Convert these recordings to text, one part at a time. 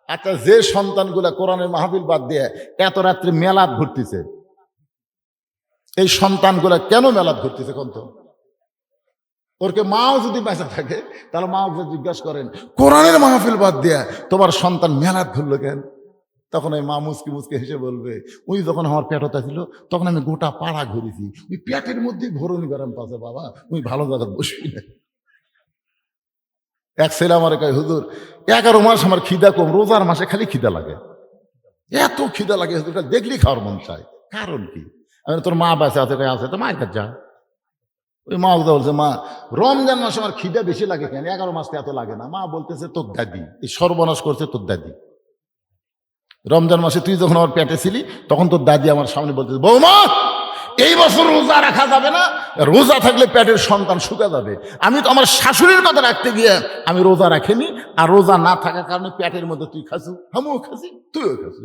আচ্ছা, যে সন্তানগুলা কোরআনের মাহফিল বাদ দিয়ে এত রাত্রে মেলাদ ঘুরতেছে, এই সন্তানগুলা কেন মেলাদ ঘুরতেছে কোন তো? ওরকে মাও যদি বেঁচে থাকে তাহলে মাও জিজ্ঞাসা করেন, কোরআনের মাহফিল বাদ দিয়ে তোমার সন্তান মেলাদ ঘুরলো কেন? তখন ওই মা মুসকি মুসকে হেসে বলবে, ওই যখন আমার পেটটা ছিল তখন আমি গোটা পাড়া ঘুরেছি, ওই পেটের মধ্যে ঘোরনি গরম পাশে বাবা, ওই ভালো জায়গায় বসবি না। এক ছেলে আমার কয়, হুজুর 11 মাস আমার খিদা কম, রোজার মাসে খালি খিদা লাগে, এত খিদা লাগে হুজুর, দেখলি খাওয়ার মন চায়, কারণ কি? আমি তোর মা বাসে আছে, আছে তো মায়ের কাছে যা। ওই মা বলছে, মা রমজান মাসে আমার খিদা বেশি লাগে কেন? 11 মাস তো এত লাগে না। মা বলতেছে, তোর দাদি এই সর্বনাশ করছে, তোর দাদি। রমজান মাসে তুই যখন আমার পেটে ছিলি তখন তোর দাদি আমার সামনে বলতেছে, বৌমা এই বছর রোজা রাখা যাবে না, রোজা থাকলে পেটের সন্তান শুকা যাবে। আমি তো আমার শাশুড়ির কথা রাখতে গিয়ে আমি রোজা রাখিনি, আর রোজা না থাকার কারণে পেটের মধ্যে তুই খাসু, আমিও খাসি, তুইও খাসু।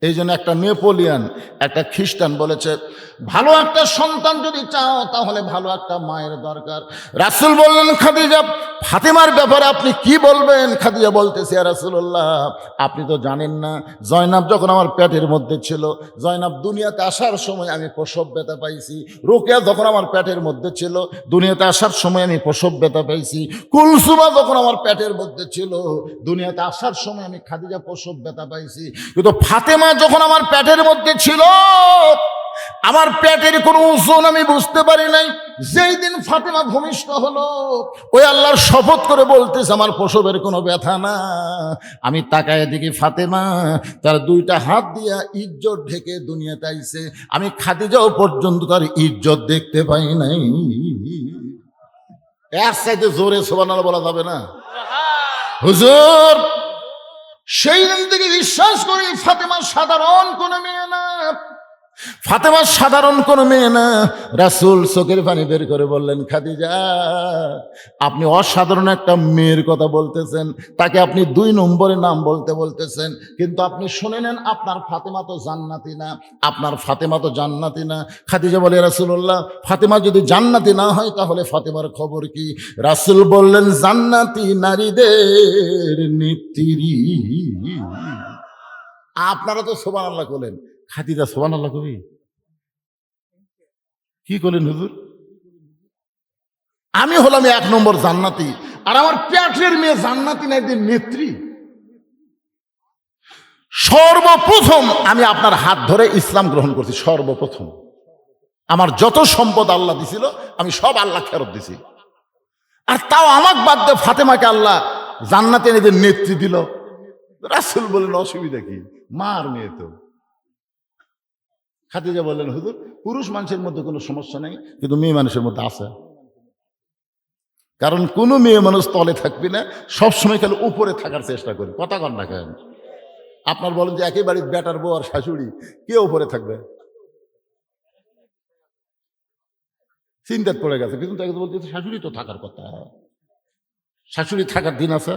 এই জন্য একটা নেপোলিয়ান, একটা খ্রিস্টান বলেছে, ভালো একটা সন্তান যদি চাও তাহলে ভালো একটা মায়ের দরকার। রাসূল বললেন, খাদিজা ফাতেমার ব্যাপারে আপনি কি বলবেন? খাদিজা বলতেছে, ইয়া রাসূলুল্লাহ, আপনি তো জানেন না, জয়নাব যখন আমার পেটের মধ্যে ছিল, জয়নাব দুনিয়াতে আসার সময় আমি প্রসব ব্যথা পাইছি। রোকেয়া যখন আমার পেটের মধ্যে ছিল, দুনিয়াতে আসার সময় আমি প্রসব ব্যথা পাইছি। কুলসুমা যখন আমার পেটের মধ্যে ছিল, দুনিয়াতে আসার সময় আমি খাদিজা প্রসব ব্যথা পাইছি। কিন্তু ফাতেমা যখন আমার পেটের মধ্যে ছিল, আমার পেটের কোনো ওজন আমি বুঝতে পারি নাই। যেই দিন ফাতেমা ভূমিষ্ঠ হলো, ওই আল্লাহর শপথ করে বলতেছে, আমার প্রসবের কোনো ব্যথা না। আমি তাকায় দেখি ফাতেমা তার 2টা হাত দিয়া ইজ্জত ঢেকে দুনিয়াতে আইছে। আমি খাদিজাও পর্যন্ত তার ইজ্জত দেখতে পাই নাই। এর চাইতে জোরে সুবহানাল্লাহ বলা যাবে না? হুজুর সেই দিন থেকে বিশ্বাস করি ফাতেমা সাধারণ কোনো মেয়ে না, ফাতেমা সাধারণ কোনো মেয়ে না। রাসূল চোখের পানি বের করে বললেন, খাদিজা আপনি অসাধারণ একটা মেয়ের কথা বলতেছেন, তাকে আপনি 2 নম্বরে নাম বলতেছেন, কিন্তু আপনি শুনে নেন, আপনার ফাতেমা তো জান্নাতি না, আপনার ফাতেমা তো জান্নাতি না। খাদিজা বলে, রাসূলুল্লাহ আপনার যদি জান্নাতি না হয় তাহলে ফাতেমার খবর কি? রাসূল বললেন, জান্নাতি নারীদের নেত্রী। আপনারা তো সুবহানাল্লাহ বলেন, খাদিজা সুবহানাল্লাহ কবি কি করলেন হুজুর? আমি হলাম 1 নম্বর জান্নাতি, আর আমার পেটের মেয়ে জান্নাতি নারীদের নেত্রী। সর্বপ্রথম আমি আপনার হাত ধরে ইসলাম গ্রহণ করছি, সর্বপ্রথম। আমার যত সম্পদ আল্লাহ দিছিল আমি সব আল্লাহ ফেরত দিছি, আর তাও আমাকে বাদ দিয়ে ফাতেমাকে আল্লাহ জান্নাতি নারীদের নেত্রী দিল। রাসূল বলেন, অসুবিধা কি, মার মেয়ে তো। খাদিজা বললেন, হুজুর পুরুষ মানুষের মধ্যে কোনো সমস্যা নেই, কিন্তু মেয়ে মানুষের মধ্যে আছে। কারণ কোনো মেয়ে মানুষ তলে থাকবি না, সবসময় খালি উপরে থাকার চেষ্টা করি। কথা কন না কেন? আপনার বলেন যে একই বাড়ির বেটার বউ আর শাশুড়ি, কে উপরে থাকবে? চিন্তায় পড়ে গেছে, কিন্তু তাকে বলতে শাশুড়ি তো থাকার কথা, শাশুড়ি থাকার দিন আছে।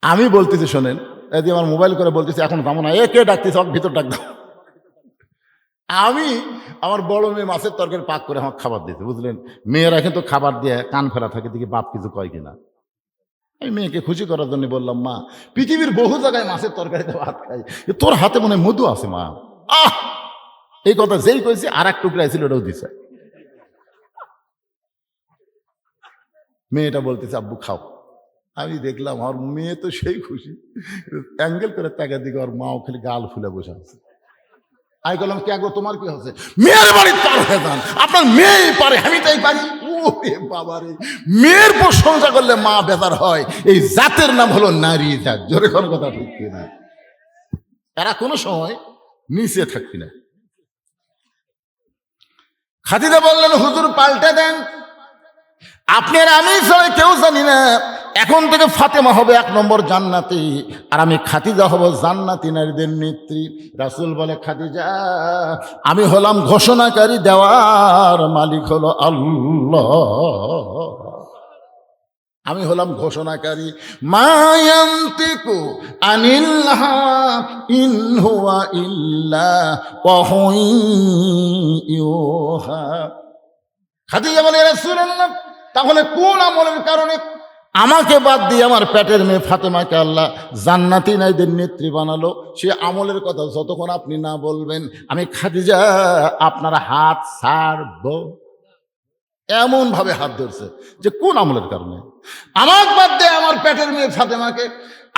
আমি বলতেছি শোনেন, এই যে আমার মোবাইল করে বলতেছি, এখন যাবো না, কে ডাকতেছে, ভিতর ডাক দাও। আমি আমার বড় মেয়ে মাছের তরকারি পাক করে আমার খাবার দিতে, বুঝলেন? মেয়েরা কিন্তু খাবার দিয়ে কান ফেরা থাকে, দেখি বাপ কিছু কয় কিনা। আমি মেয়েকে খুশি করার জন্য বললাম, মা পৃথিবীর বহু জায়গায় মাছের তরকারিতে ভাত খাই, তোর হাতে মনে হয় মধু আছে মা। আহ, এই কথা যেই কইছি আর এক টুকরা ছিল, ওটাও দিছে। মেয়েটা বলতেছে, আব্বু খাও। আমি দেখলাম আমার মেয়ে তো সেই খুশি, অ্যাঙ্গেল করে তাকা দিকে ওর মাও খালি গাল ফুলে বসে আছে। আমি বললাম, কে গো তোমার কি হচ্ছে? মেয়ের বাড়ি পার হয়ে যান, আপনার মেয়ে পারে, আমি তাই পারি। ও বাবা রে, মেয়ের প্রশংসা করলে মা বেজার হয়, এই জাতের নাম হলো নারী জাত। জোরে কোন কথা ঠিক কিনা? এরা কোনো সময় নিচে থাকবি না। খাদিজা বললেন, হুজুর পাল্টে দেন, আপনি আর আমি ছাড়া কেউ জানি না, এখন থেকে ফাতেমা হবে 1 নম্বর জান্নাতি, আর আমি খাদিজা হব জান্নাতি নারীদের নেত্রী। রাসূল বলে, খাদিজা আমি হলাম ঘোষণাকারী, দেওয়ার মালিক হলো আল্লাহ, আমি হলাম ঘোষণাকারী। মা ইয়ানতিকু আনিল হাওয়া ইন হুয়া ইল্লা ওয়াহয়ুন ইউহা। খাদিজা বলে, রাসূলুল্লাহ তাহলে কোন আমলের কারণে আমাকে বাদ দিয়ে আমার পেটের মেয়ে ফাতেমাকে আল্লাহ জান্নাতি নারীদের নেত্রী বানালো? সে আমলের কথা যতক্ষণ আপনি না বলবেন, আমি খাদিজা আপনার হাত ছাড়ব। এমন ভাবে হাত ধরছে যে কোন আমলের কারণে আমার বাদ দিয়ে আমার পেটের মেয়ে ফাতেমাকে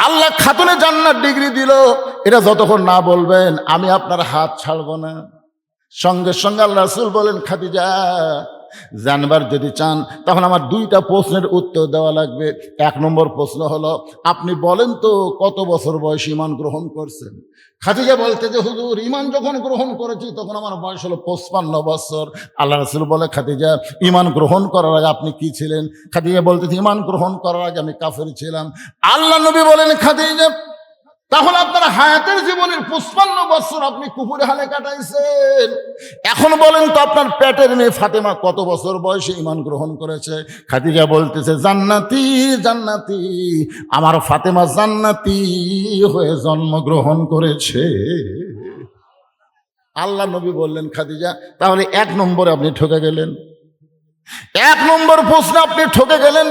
আল্লাহ খাতুনে জান্নাত ডিগ্রি দিল, এটা যতক্ষণ না বলবেন আমি আপনার হাত ছাড়ব না। সঙ্গে সঙ্গে আল্লাহ রাসূল বলেন, খাদিজা জানবার যদি চান তখন আমার দুইটা প্রশ্নের উত্তর দেওয়া লাগবে। এক নম্বর প্রশ্ন হলো, আপনি বলেন তো কত বছর বয়সে ঈমান গ্রহণ করছেন? খাদিজা বলতে যে হুজুর ঈমান যখন গ্রহণ করেছি তখন আমার বয়স হলো 55 বছর। আল্লাহ রাসূল বলে, খাদিজা ঈমান গ্রহণ করার আগে আপনি কি ছিলেন? খাদিজা বলতে ঈমান গ্রহণ করার আগে আমি কাফের ছিলাম। আল্লাহ নবী বলেন, খাদিজা তাহলে আপনার হায়াতের জীবনের 55 বছর আপনি কুফুরে হালে কাটাইছেন। এখন বলেন তো আপনার পেটের মেয়ে ফাতেমা কত বছর বয়সে ঈমান গ্রহণ করেছে? খাদিজা বলতেছে, জান্নাতি জান্নাতি, আমার ফাতেমা জান্নাতি হয়ে জন্মগ্রহণ করেছে। আল্লাহ নবী বললেন, খাদিজা তাহলে 1 নম্বরে আপনি ঠকে গেলেন, 1 নম্বর প্রশ্ন আপনি ঠকে গেলেন।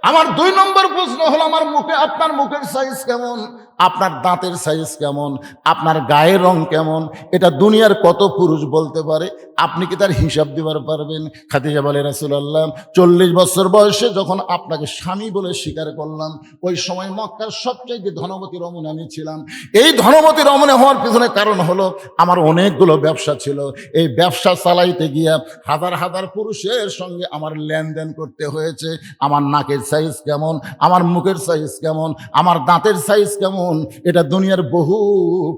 আমার 2 নম্বর প্রশ্ন হলো, আমার মুখে আপনার মুখের সাইজ কেমন, আপনার দাঁতের সাইজ কেমন, আপনার গায়ের রং কেমন, এটা দুনিয়ার কত পুরুষ বলতে পারে? আপনি কি তার হিসাব দিবার পারবেন? খাদিজা বলে, রাসূলুল্লাহ 40 বছর বয়সে যখন আপনাকে স্বামী বলে স্বীকার করলাম, ওই সময় মক্কার সবচেয়ে ধনবতী রমণী আমি ছিলাম। এই ধনবতী রমণী হওয়ার পিছনে কারণ হলো আমার অনেকগুলো ব্যবসা ছিল। এই ব্যবসা চালাইতে গিয়া হাজার হাজার পুরুষের সঙ্গে আমার লেনদেন করতে হয়েছে। আমার নাকের সাইজ কেমন, আমার মুখের সাইজ কেমন, আমার দাঁতের সাইজ কেমন, এটা দুনিয়ার বহু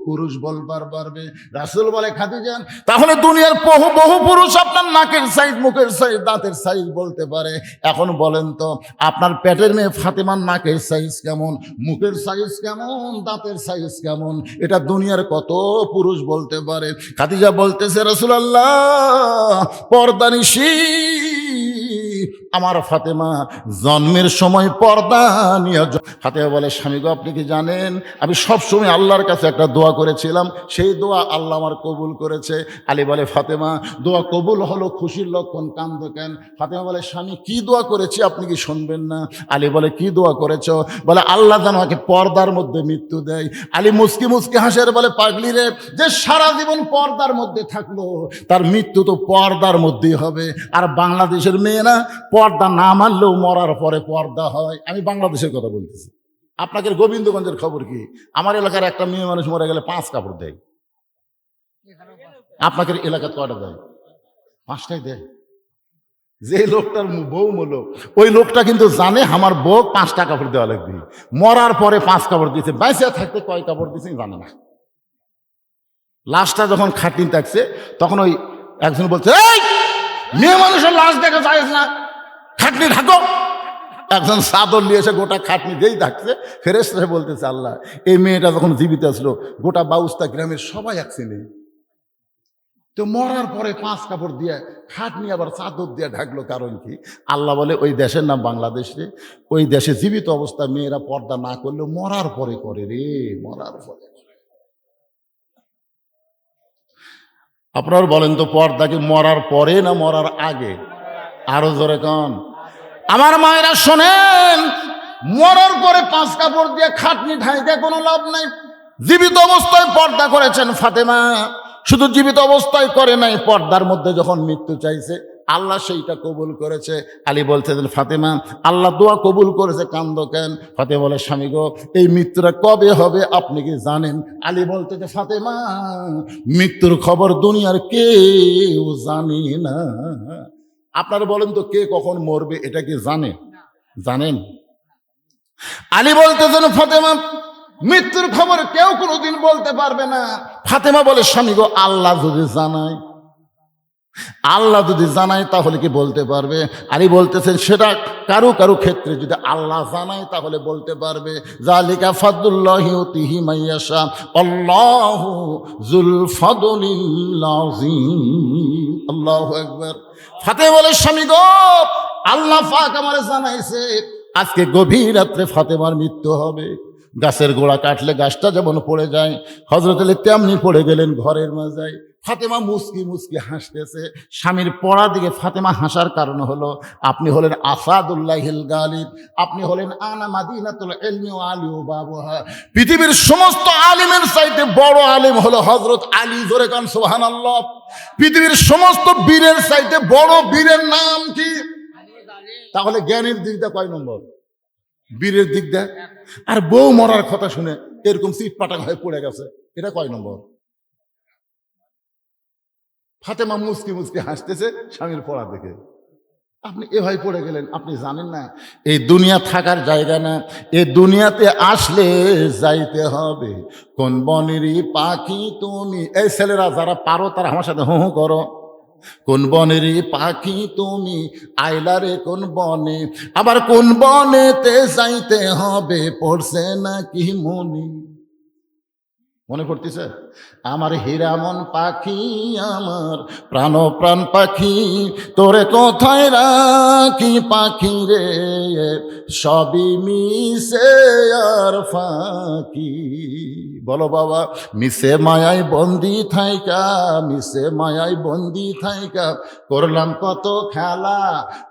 পুরুষ বলবার পারবে। রাসূল বলে, খাদিজা তাহলে দুনিয়ার বহু বহু পুরুষ আপনার নাকের সাইজ, মুখের সাইজ, দাঁতের সাইজ বলতে পারে। এখন বলেন তো আপনার পেটের মেয়ে ফাতেমার নাকের সাইজ কেমন, মুখের সাইজ কেমন, দাঁতের সাইজ কেমন, এটা দুনিয়ার কত পুরুষ বলতে পারে? খাদিজা বলতেছে, রাসূলুল্লাহ পর্দানিশী আমার ফাতেমা জন্মের সময় পর্দা নিয়ে। ফাতেমা বলে, স্বামী গো আপনি কি জানেন আমি সবসময় আল্লাহর কাছে একটা দোয়া করেছিলাম, সেই দোয়া আল্লাহ আমার কবুল করেছে। আলী বলে, ফাতেমা দোয়া কবুল হলো খুশির লক্ষণ, কান্দো কেন? ফাতেমা বলে, স্বামী কি দোয়া করেছি আপনি কি শুনবেন না? আলী বলে, কি দোয়া করেছো? বলে, আল্লাহ যেন আমাকে পর্দার মধ্যে মৃত্যু দেয়। আলী মুস্কি মুস্কি হাসের বলে, পাগলি রে, যে সারা জীবন পর্দার মধ্যে থাকলো তার মৃত্যু তো পর্দার মধ্যেই হবে। আর বাংলাদেশের মেয়েরা পর্দা না মানলেও মরার পরে পর্দা হয়। আমি বাংলাদেশের কথা বলতেছি, আপনাকে গোবিন্দগঞ্জের খবর কি? আমার এলাকার একটা মেয়ে মানুষ মরে গেলে 5 কাপড় দেয়। আপনাদের এলাকার কয়টা দেয়? 5টাই দেয়। যে লোকটার বউ মলো, ওই লোকটা কিন্তু জানে আমার বউ 5টা কাপড় দেওয়া লাগবে। মরার পরে 5 কাপড় দিয়েছে, বাইসে থাকতে কয় কাপড় দিয়েছে জানে না। লাশটা যখন খাটনি থাকছে তখন ওই একজন বলছে, এই মেয়ে মানুষের লাশ দেখা যায় না, খাটনি ঢাকো। একজন চাদর নিয়ে এসে গোটা খাটনি দিয়েই থাকছে। ফেরেশতা বলতেছে, আল্লাহ এই মেয়েটা যখন জীবিত আসলো গোটা বাউস্তা গ্রামের সবাই একসেনে, তো মরার পরে 5 কাপড় দিয়ে খাটনি আবার চাদর দিয়ে ঢাকলো, কারণ কি? আল্লাহ বলে, ওই দেশের নাম বাংলাদেশ রে, ওই দেশে জীবিত অবস্থা মেয়েরা পর্দা না করলেও মরার পরে করে রে, মরার পরে। আপনার বলেন তো পর্দা কি মরার পরে না মরার আগে? আরো জোরে কন। আমার মায়েরা শোনেন, মরার পরে 5 কাপড় দিয়ে খাটনি ঢাইতে কোনো লাভ নাই। জীবিত অবস্থায় পর্দা করেছেন ফাতেমা, শুধু জীবিত অবস্থায় করে নাই, পর্দার মধ্যে যখন মৃত্যু চাইছে আল্লাহ সেইটা কবুল করেছে। আলী বলছে, ফাতেমা আল্লাহ দোয়া কবুল করেছে, কান্দো কেন? ফাতেমা বলে, স্বামী গো এই মৃত্যুটা কবে হবে আপনি কি জানেন? আলী বলতে যে, ফাতেমা মৃত্যুর খবর দুনিয়ার কেউ জানে না। আপনারা বলেন তো কে কখন মরবে এটা কি জানেন? আলী বলতেছেন, ফাতেমা মৃত্যুর খবর কেউ কোনোদিন বলতে পারবে না। ফাতেমা বলে, স্বামী গো আল্লাহ যদি জানায় তাহলে কি বলতে পারবে? আলী বলতেছেন, সেটা কারো কারো ক্ষেত্রে যদি আল্লাহ জানায় তাহলে বলতে পারবে। যালিকা ফাদলুল্লাহি ইউতিহি মাইয়াশা আল্লাহু যুল ফাদলিল আযীম। আল্লাহু আকবার। ফাতেমা বলে, স্বামী গো আল্লাহ পাক আমারে জানাইছে আজকে গভীর রাত্রে ফাতেমার মৃত্যু হবে। গাছের গোড়া কাটলে গাছটা যেমন পড়ে যায়, হযরত আলী তেমনি পড়ে গেলেন ঘরের মাঝায়। ফাতেমা মুস্কি মুস্কি হাসতেছে। স্বামীর পড়া দিকে ফাতেমা হাসার কারণ হলো আপনি হলেন আসাদুল্লাহিল গালিব, আপনি হলেন আনা মাদিনাতুল ইলমি ওয়া আলী বাবুহা। পৃথিবীর সমস্ত আলিমের চাইতে বড় আলিম হলো হযরত আলী। জোরে কান সুবহানাল্লাহ। পৃথিবীর সমস্ত বীরের চাইতে বড় বীরের নাম কি? তাহলে জ্ঞানের দিক দিয়ে কয় নম্বর? বীরের দিক দিয়ে। আর বউ মরার কথা শুনে এরকম সিট পাটাং হয়ে পড়ে গেছে, এটা কয় নম্বর? ফাতেমা মুস্কি মুস্কি হাসতেছে স্বামীর পড়া দেখে। আপনি এভাবে পড়ে গেলেন। আপনি জানেন না এই দুনিয়া থাকার জায়গা না, এই দুনিয়াতে আসলে যাইতে হবে। কোন বনেরই পাখি তুমি, এই ছেলেরা যারা পারো তারা আমার সাথে হু হু করো। কোন বনেরই পাখি তুমি, আইলারে কোন বনে, আবার কোন বনেতে যাইতে হবে, পড়ছে নাকি মনে? মনে পড়তেছে? আমার হীরামন পাখি, আমার প্রাণ প্রাণ পাখি, তোরে কোথায় রাখি পাখি রে, সবই মিশে আর ফাঁকি। বলো বাবা, মিশে মায়ায় বন্দি থাইকা, মিশে মায়ায় বন্দি থাইকা করলাম কত খেলা,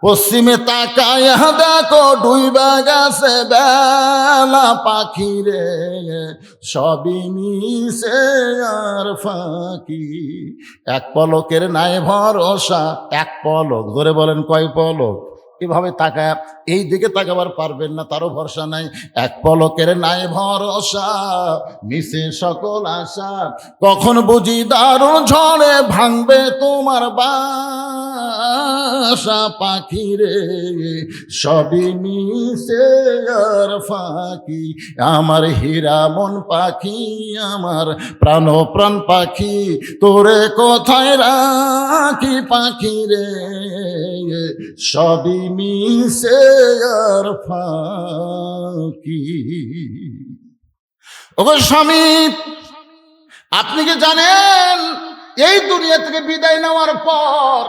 পশ্চিমে তাকায় দেখো ডুইবা গেছে বেলা, পাখি রে সবই মিশে আর ফাঁকি। এক পলকের নাই ভরসা, এক পলক, ধরে বলেন কয় পলক? এভাবে তাকায়, এই দিকে তাকাবার পারবেন না, তারও ভরসা নাই। এক পলকের নাই ভরসা, মিশে সকল আশা, কখন বুঝি দারুণ ঝড়ে ভাঙবে তোমার বাসা, পাখি রে সবই মিশে আর ফাঁকি। আমার হীরামন পাখি, আমার প্রাণ প্রাণ পাখি, তোরে কোথায় রাখি পাখি রে, সবই মিশে আর ফাঁকি। ওগো স্বামী, আপনি কি জানেন এই দুনিয়া থেকে বিদায় নেওয়ার পর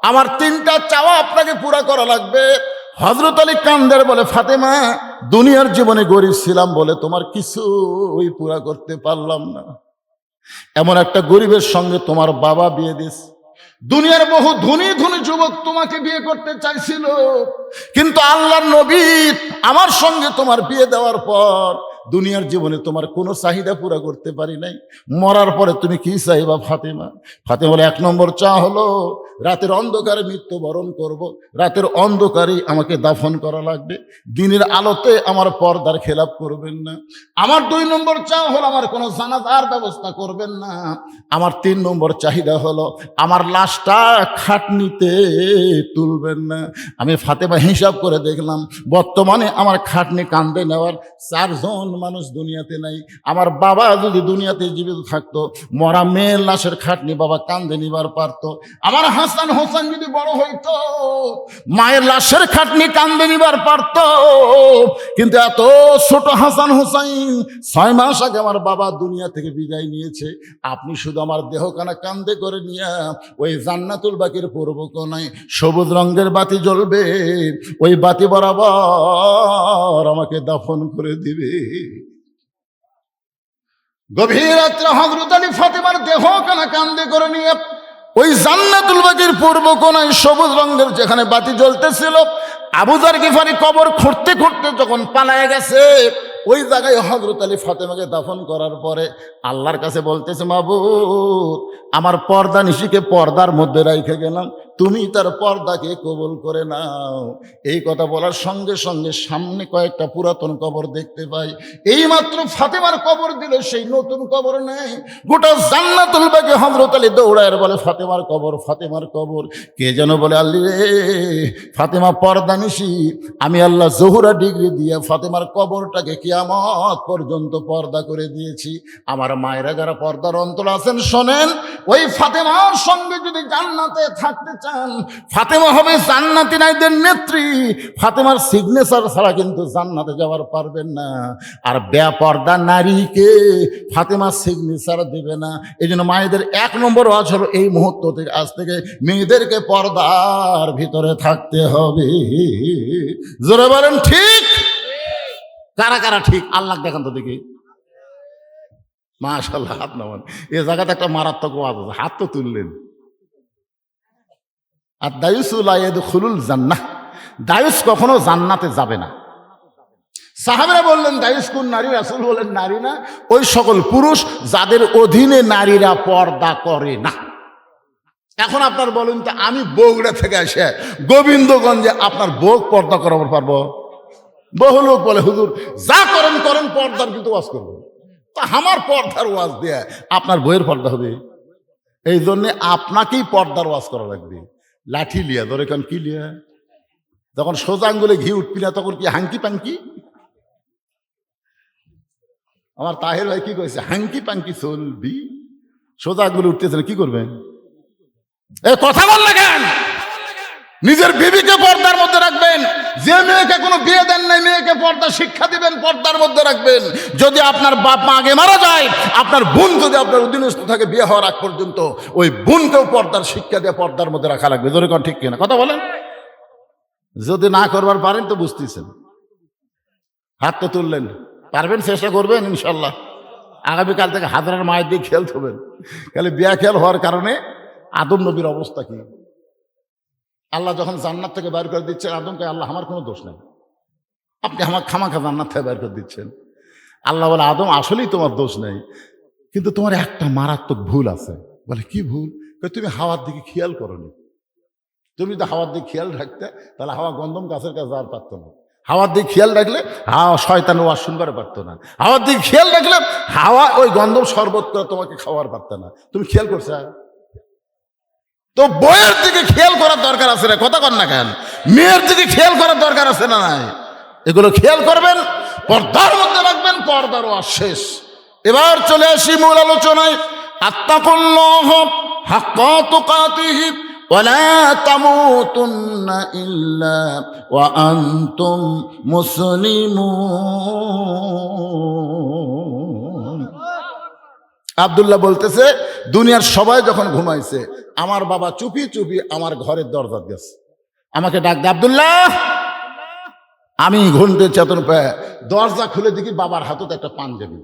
আমার 3টা চাওয়া আপনাকে পুরা করা লাগবে। হযরত আলী কান্দের বলে, ফাতেমা দুনিয়ার জীবনে গরিব ছিলাম বলে তোমার কিছুই পুরা করতে পারলাম না। এমন একটা গরিবের সঙ্গে তোমার বাবা বিয়ে দিস। দুনিয়ার বহু ধনী ধনী যুবক তোমাকে বিয়ে করতে চাইছিল, কিন্তু আল্লাহর নবী আমার সঙ্গে তোমার বিয়ে দেওয়ার পর দুনিয়ার জীবনে তোমার কোনো চাহিদা পুরা করতে পারি নাই। মরার পরে তুমি কি চাইবা ফাতেমা? ফাতেমা বলে, 1 নম্বর চা হলো রাতের অন্ধকারে মৃত্যুবরণ করব, রাতের অন্ধকারেই আমাকে দাফন করা লাগবে, দিনের আলোতে আমার পর্দার খেলাপ করবেন না। আমার 2 নম্বর চা হলো আমার কোনো জানাজার ব্যবস্থা করবেন না। আমার 3 নম্বর চাহিদা হলো আমার লাশটা খাটনিতে তুলবেন না। আমি ফাতেমা হিসাব করে দেখলাম বর্তমানে আমার খাটনি কান্দে নেওয়ার 4 জন মানুষ দুনিয়াতে নাই। আমার বাবা যদি দুনিয়াতে জীবিত থাকতো, মরা মেয়ের লাশের খাটনি বাবা কান্দে নিবার পারতো। আমার হাসান হোসেন যদি বড় হইতো, মায়ের লাশের খাটনি কান্দে নিবার পারতো। কিন্তু এত ছোট হাসান হোসেন, 6 মাস আগে আমার বাবা দুনিয়া থেকে বিদায় নিয়েছে। আপনি শুধু আমার দেহখানা কান্দে করে নিয়ে ওই জান্নাতুল বাকির পূর্ব কোণায় সবুজ রঙের বাতি জ্বলবে, ওই বাতি বরাবর আমাকে দাফন করে দিবে। গভীর রাত্রে হযরত আলী ফাতেমার দেহখানা কান্দে করে নিয়ে ওই জান্নাতুল বাকির পূর্ব কোণায় সবুজ রঙের যেখানে বাতি জ্বলতেছিল, আবু যার গিফারি কবর খুঁড়তে খুঁড়তে যখন পালায় গেছে, ওই জায়গায় হযরত আলী ফাতেমাকে দাফন করার পরে আল্লাহর কাছে বলতেছে, মাবুদ আমার পর্দা নিশিকে পর্দার মধ্যে রাইখে গেলাম, তুমি তার পর্দাকে কবুল করে নাও। এই কথা বলার সঙ্গে সঙ্গে সামনে কয়েকটা পুরাতন কবর দেখতে পাই। এই মাত্র ফাতেমার কবর দিল, সেই নতুন কবর নেই। গোটা জান্নাতুল বাকি হযরত আলী দৌড়ায় বলে, ফাতেমার কবর, ফাতেমার কবর। কে যেন বলে, আল্লি রে ফাতেমা পর্দা নিশি, আমি আল্লাহ জহুরা ডিগ্রি দিয়ে ফাতেমার কবরটাকে কিয়ামত পর্যন্ত পর্দা করে দিয়েছি। আমার মায়েরা যারা পর্দার অন্তর আছেন শোনেন, ওই ফাতেমার সঙ্গে যদি জান্নাতে থাকতে চান, ফাতেমা হবে জান্নাতি নারীদের নেত্রী। ফাতেমার সিগনেচার ছাড়া কিন্তু জান্নাতে যাওয়ার পারবেন না। আর বেপর্দা নারীকে ফাতেমা সিগনেচার দেবে না। এই জন্য মায়েদের 1 নম্বর ওয়াজ হলো এই মুহূর্ত থেকে, আজ থেকে মেয়েদেরকে পর্দার ভিতরে থাকতে হবে। জোরে বলেন ঠিক? কারা কারা ঠিক? আল্লাহ দেখান তো দেখি। মাশাআল্লাহ, হাত নামান। এ জায়গাতে একটা মারাত্মক ওয়াজ আছে, হাত তো তুললেন। আর দায়ুসু লা ইয়াদখুলুল জান্নাহ, দায়ুস কখনো জান্নাতে যাবে না। সাহাবারা বললেন দায়ুস কোন নারী? রাসূল বলেন নারী না, ওই সকল পুরুষ যাদের অধীনে নারীরা পর্দা করে না। এখন আপনার বলুন তো, আমি বগুড়া থেকে এসে গোবিন্দগঞ্জে আপনার বউ পর্দা করাবার পারবো? বহু লোক বলে হুজুর যা করেন করেন, পর্দার কিন্তু ওয়াজ করবো। তা আমার পর্দার ওয়াজ দিয়ে আপনার বইয়ের পর্দা হবে? এই জন্যে আপনাকেই পর্দার ওয়াজ করা লাগবে। লাঠি লিয়া ধরে কেন কি লিয়া? যখন সোজা আঙ্গুলে ঘি উঠবি না তখন কি হাঙ্কি পাঙ্কি? আমার তাহের ভাই কি কইছে, হাঙ্কি পাঙ্কি চলবি, সোজা আঙ্গুলে উঠতেছে কি করবেন? এ কথা বল না কেন? নিজের বিবিকে পর্দার মধ্যে রাখবেন। যে মেয়েকে কোনো বিয়ে দেন নাই, মেয়েকে পর্দা শিক্ষা দিবেন, পর্দার মধ্যে রাখবেন। যদি আপনার বাপ মা আগে মারা যায়, আপনার বোন যদি আপনার অধীনস্থ থাকে বিয়ে হওয়ার আগ পর্যন্ত, ওই বোনকেও পর্দার শিক্ষা দিয়ে পর্দার মধ্যে রাখা লাগবে। জোরে কোন ঠিক কিনা? কথা বলেন। যদি না করবার পারেন তো বুঝতেছেন, হাত তো তুললেন, পারবেন, চেষ্টা করবেন ইনশাল্লাহ। আগামীকাল থেকে হাজারের মায়ের দিয়ে খেয়াল থবেন। খালি বিয়া খেয়াল হওয়ার কারণে আদম নবীর অবস্থা কি? আল্লাহ যখন জান্নাত থেকে বের করে দিচ্ছেন আদমকে, আল্লাহ আমার কোনো দোষ নেই, আপনি আমার খামাখা জান্নাত থেকে বের করে দিচ্ছেন। আল্লাহ বলে আদম আসলেই তোমার দোষ নেই, কিন্তু তোমার একটা মারাত্মক ভুল আছে। বলে কি ভুল? তুমি হাওয়ার দিকে খেয়াল করোনি। তুমি তো হাওয়ার দিকে খেয়াল রাখতে, তাহলে হাওয়া গন্ধম গাছের কাছে যাওয়ার পারতো না। হাওয়ার দিকে খেয়াল রাখলে হাওয়া শয়তানের ওয়াজ শুনবার পারতো না। হাওয়ার দিকে খেয়াল রাখলে হাওয়া ওই গন্ধম শরবত করে তোমাকে খাওয়ার পারতো না। তুমি খেয়াল করছো? তো বইয়ের দিকে খেয়াল করার দরকার আছে না? কথা কর না কেন? মেয়ের দিকে খেয়াল করার দরকার আছে না নাই? এগুলো খেয়াল করবেন, পর্দার মধ্যে রাখবেন, পর্দার ওয়াজ শেষ। এবার চলে আসি মূল আলোচনায়। আত্তাকুল্লাহ হাক্কা তুকাতিহি ওয়া লা তামুতুন্না ইল্লা ওয়া আনতুম মুসলিমুন। আব্দুল্লাহ বলতেছে, দুনিয়ার সবাই যখন ঘুমাইছে, আমার বাবা চুপি চুপি আমার ঘরের দরজা গেছে, আমাকে ডাক দে আব্দুল্লাহ। আমি ঘুমতে চেতন পেয়ে দরজা খুলে দেখি বাবার হাততে একটা পাঞ্জাবি।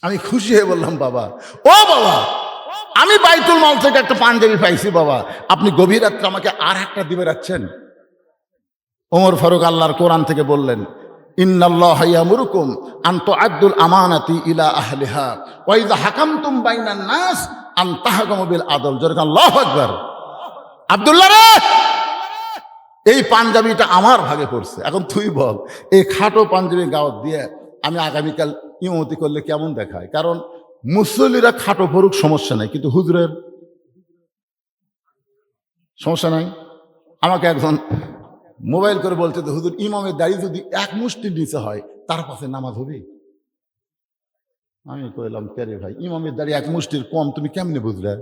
আমি খুশি হয়ে বললাম, বাবা, ও বাবা, আমি বাইতুল মাল থেকে একটা পাঞ্জাবি পাইছি বাবা, আপনি গভীর রাত্রে আমাকে আর একটা দিবে রাখছেন? ওমর ফারুক আল্লাহর কোরআন থেকে বললেন, ইন্নাল্লাহা ইয়ামুরুকুম আন তুআদ্দুল আমানাতি ইলা আহলিহা ওয়া ইযা হাকামতুম বাইনান নাস আন তাহকুমু বিল আদল। জোরে আল্লাহু আকবার। আব্দুল্লাহ রে, এই পাঞ্জাবিটা আমার ভাগে পড়ছে, এখন তুই বল, এই খাটো পাঞ্জাবি গাওয়াত দিয়ে আমি আগামীকাল ইমামতি করলে কেমন দেখায়? কারণ মুসল্লিরা খাটো পড়ুক সমস্যা নাই, কিন্তু হুজুরের সমস্যা নাই। আমাকে একজন মোবাইল করে বলছে, হুজুর ইমামের দাড়ি যদি এক মুষ্টির নিচে হয় তার পাশে নামাজ হবে? আমি কইলাম, কে রে ভাই, ইমামের দাড়ি এক মুষ্টির কম তুমি কেমনে বুঝলে?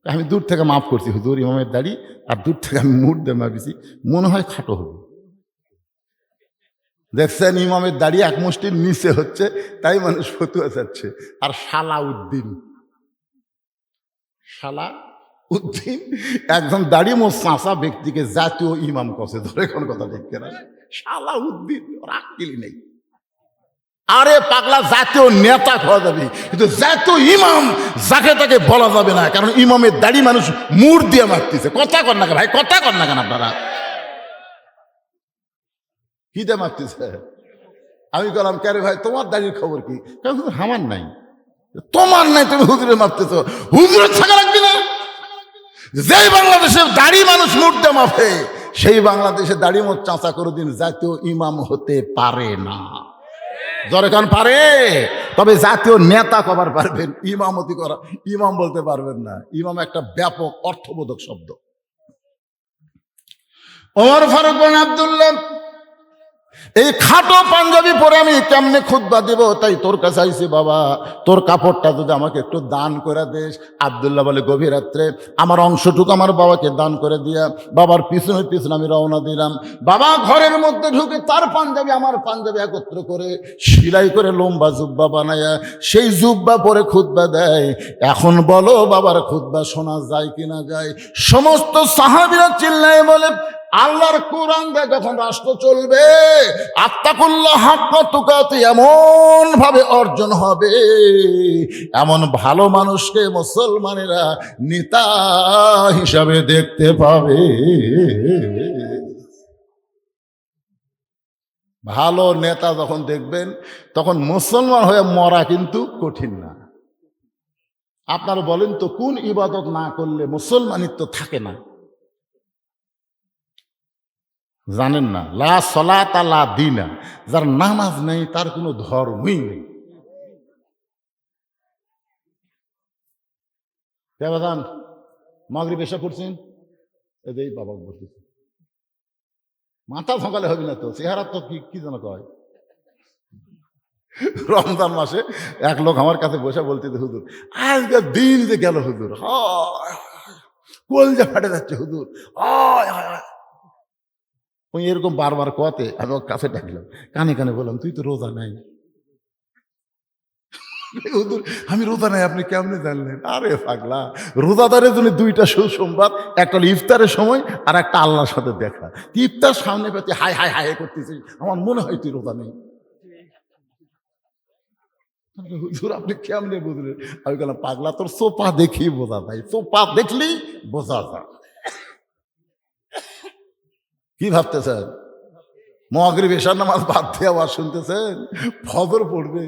আমি দূর থেকে মাফ করছি হুজুর, ইমামের দাড়ি, আর দূর থেকে আমি মুঠ দিয়ে মাপিছি, মনে হয় খাটো হবে। দেখছেন, ইমামের দাড়ি এক মুষ্টির নিচে হচ্ছে, তাই মানুষ ফতুয়া যাচ্ছে। আর সালাউদ্দিন একজন দাড়ি মোচ চাঁচা ব্যক্তিকে জাতীয় ইমাম কছে। ধরে কোন কথা ঠিক না? সালাউদ্দিন রাখলি নেই। আরে পাগলা, জাতীয় নেতা হওয়া যাবে, কিন্তু জাতীয় ইমাম যাকে তাকে বলা যাবে না, কারণ ইমামের দাড়ি মানুষ মুড় দিয়ে মারতেছে। কথা কর না কেন ভাই? কথা কর না কেন আপনারা? কি দিয়ে মারতেছে? আমি বললাম, কে রে ভাই, তোমার দাড়ির খবর কি? আমার নাই। তোমার নাই, তুমি হুজুরে মারতেছ, হুজুরের থাকা রাখবি না। যেই বাংলাদেশে দাড়ি মানুষ মুড়তে মাফে, সেই বাংলাদেশে দাড়ি মোট চাঁচা কোনোদিন জাতীয় ইমাম হতে পারে না। জরকান পারে, তবে জাতীয় নেতা কবার পারবেন, ইমামতি করা, ইমাম বলতে পারবেন না। ইমাম একটা ব্যাপক অর্থবোধক শব্দ। ওমর ফারুক বিন আব্দুল্লাহ, এই খাটো পাঞ্জাবি পরে আমি কেমনে খুতবা দিব, তাই তোর কাছে আইছি বাবা, তোর কাপড়টা যদি আমাকে একটু দান করে দেস। আব্দুল্লাহ বলে, গভীর রাত্রে আমার অংশটুকু আমার বাবাকে দান করে দিয়া বাবার পিছনে পিছনে আমি রওনা দিলাম। বাবা ঘরের মধ্যে ঢুকে তার পাঞ্জাবি আমার পাঞ্জাবি একত্র করে সেলাই করে লম্বা জুব্বা বানায়া সেই জুব্বা পরে খুতবা দেয়। এখন বলো বাবার খুতবা শোনা যায় কিনা যায়? সমস্ত সাহাবীরা চিল্লায় বলে, আল্লাহর কোরআন দিয়ে যখন রাষ্ট্র চলবে, আত্তাকুল্লাহ হাক্কা তুকাতি এমন ভাবে অর্জন হবে, এমন ভালো মানুষকে মুসলমানেরা নেতা হিসাবে দেখতে পাবে। ভালো নেতা যখন দেখবেন, তখন মুসলমান হয়ে মরা কিন্তু কঠিন না। আপনারা বলেন তো, কোন ইবাদত না করলে মুসলমানিত্ব থাকে না? জানেন না? লা সলাতা লা দীনা, যার নামাজ নেই তার কোনো ধর্মই নেই। কেবাদান মাগরিব এসে পড়ছেন, এদের বাবা বলতেছে মাথা সকালে হবে না তো, চেহারা তো কি যেন কয়। রমজান মাসে এক লোক আমার কাছে বসে বলতে, হুজুর আজকে দিন যে গেল হুজুর, কলজা ফাটে যাচ্ছে হুজুর, ওই এরকম বারবার কতে আমি ওর কাছে ডাকলাম, কানে কানে বললাম, তুই তো রোজা নাই। হুজুর আমি রোজা নাই, আপনি কেমনে জানলেন? আরে পাগলা, রোজাদারের জন্য দুইটা সুসংবাদ, একটা হলো ইফতারের সময় আর একটা আল্লাহর সাথে দেখা। ইফতার সামনে পেতে হাই হাই হাই করতেছিস, আমার মনে হয় তুই রোজা নেই। হুজুর আপনি কেমনে বুঝলেন? আমি বললাম, পাগলা তোর সোপা দেখি বোঝা যায়, সোপা দেখলেই বোঝা যায়। কি ভাবতেছেন? মাগরিব এশার নামাজ বাদ দিয়ে আবার শুনতেছেন ফজর পড়বে?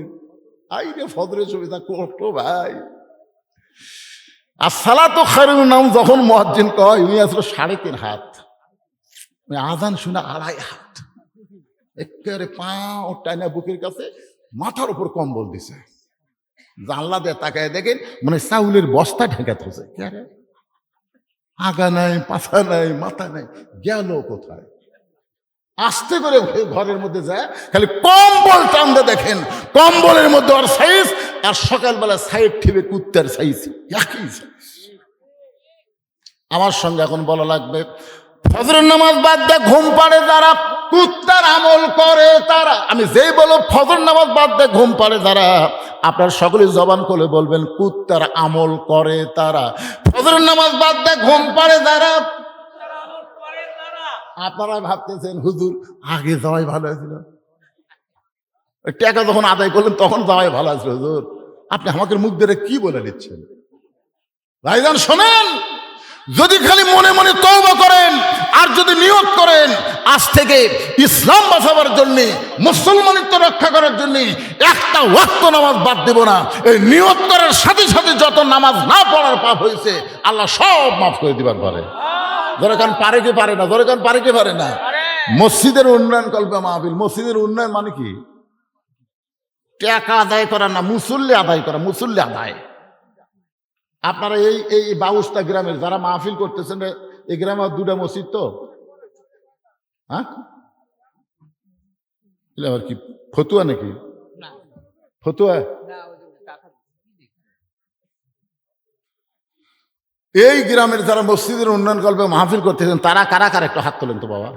আইরে ফজরের সুবিধা করতো ভাই। আর সালাতু খায়রুন নাম যখন মুয়াজ্জিন কয়, উনি আসলে 3.5 হাত, আজান শুনে 2.5 হাত, একেবারে পা ও টাইনা বুকের কাছে, মাথার উপর কম্বল দিছে, জানলা দিয়ে তাকায় দেখেন মানে চাউলের বস্তা ঢেকে থাকছে। আগা নাই, পাছা নাই, মাথা নাই, গেল কোথায়? আস্তে করে ঘরের মধ্যে যায়, খালি কম্বল টানতে দেখেন, কম্বলের মধ্যে ওর সাইজ আর সকালবেলা সাইড ঠিবে কুত্তার সাইজ একই সাইজ। আমার সঙ্গে এখন বলা লাগবে, ফজরের নামাজ বাদ দিয়ে ঘুম পাড়ে যারা, কুত্তার আমল করে তারা। আমি যেই বলো ফজর নামাজ বাদ দিয়ে ঘুম পাড়ে যারা, আপনার সকলে জবান করে বলবেন কুত্তার আমল করে তারা। ফজরের নামাজ বাদ দিয়ে ঘুম পাড়ে যারা, আপনারা ভাবতেছেন হুজুর আগে যাওয়াই ভালো হয়েছিল, টাকা যখন আদায় করলেন তখন যাওয়াই ভালো হয়েছিল। হুজুর আপনি আমাকে মুখ ধরে কি বলে দিচ্ছেন? ভাইজান শোনেন, যদি খালি মনে মনে তওবা করেন আর যদি নিয়ত করেন আজ থেকে ইসলাম বাঁচাবার জন্য, মুসলমানিত্ব রক্ষা করার জন্য একটা ওয়াক্ত নামাজ বাদ দেব না, এই নিয়ত করার সাথে সাথে যত নামাজ না পড়ার পাপ হয়েছে আল্লাহ সব মাফ করে দিবার পারে। ধরে কারণ পারে কি পারে না? ধরে কারণ পারে কি পারে না? মসজিদের উন্নয়ন কল্পে মাহফিল। মসজিদের উন্নয়ন মানে কি? টাকা আদায় করা না, মুসল্লি আদায় করা, মুসল্লি আদায়। আপনারা এই বাউস্তা গ্রামের যারা মাহফিল করতেছেন, এই গ্রামে 2টা মসজিদ তো, হ্যাঁ আবার কি ফতুয়া নাকি? ফতুয়া এই গ্রামের যারা মসজিদের উন্নয়ন কল্পে মাহফিল করতেছেন তারা কারা কারা একটু হাত তোলেন তো বাবা।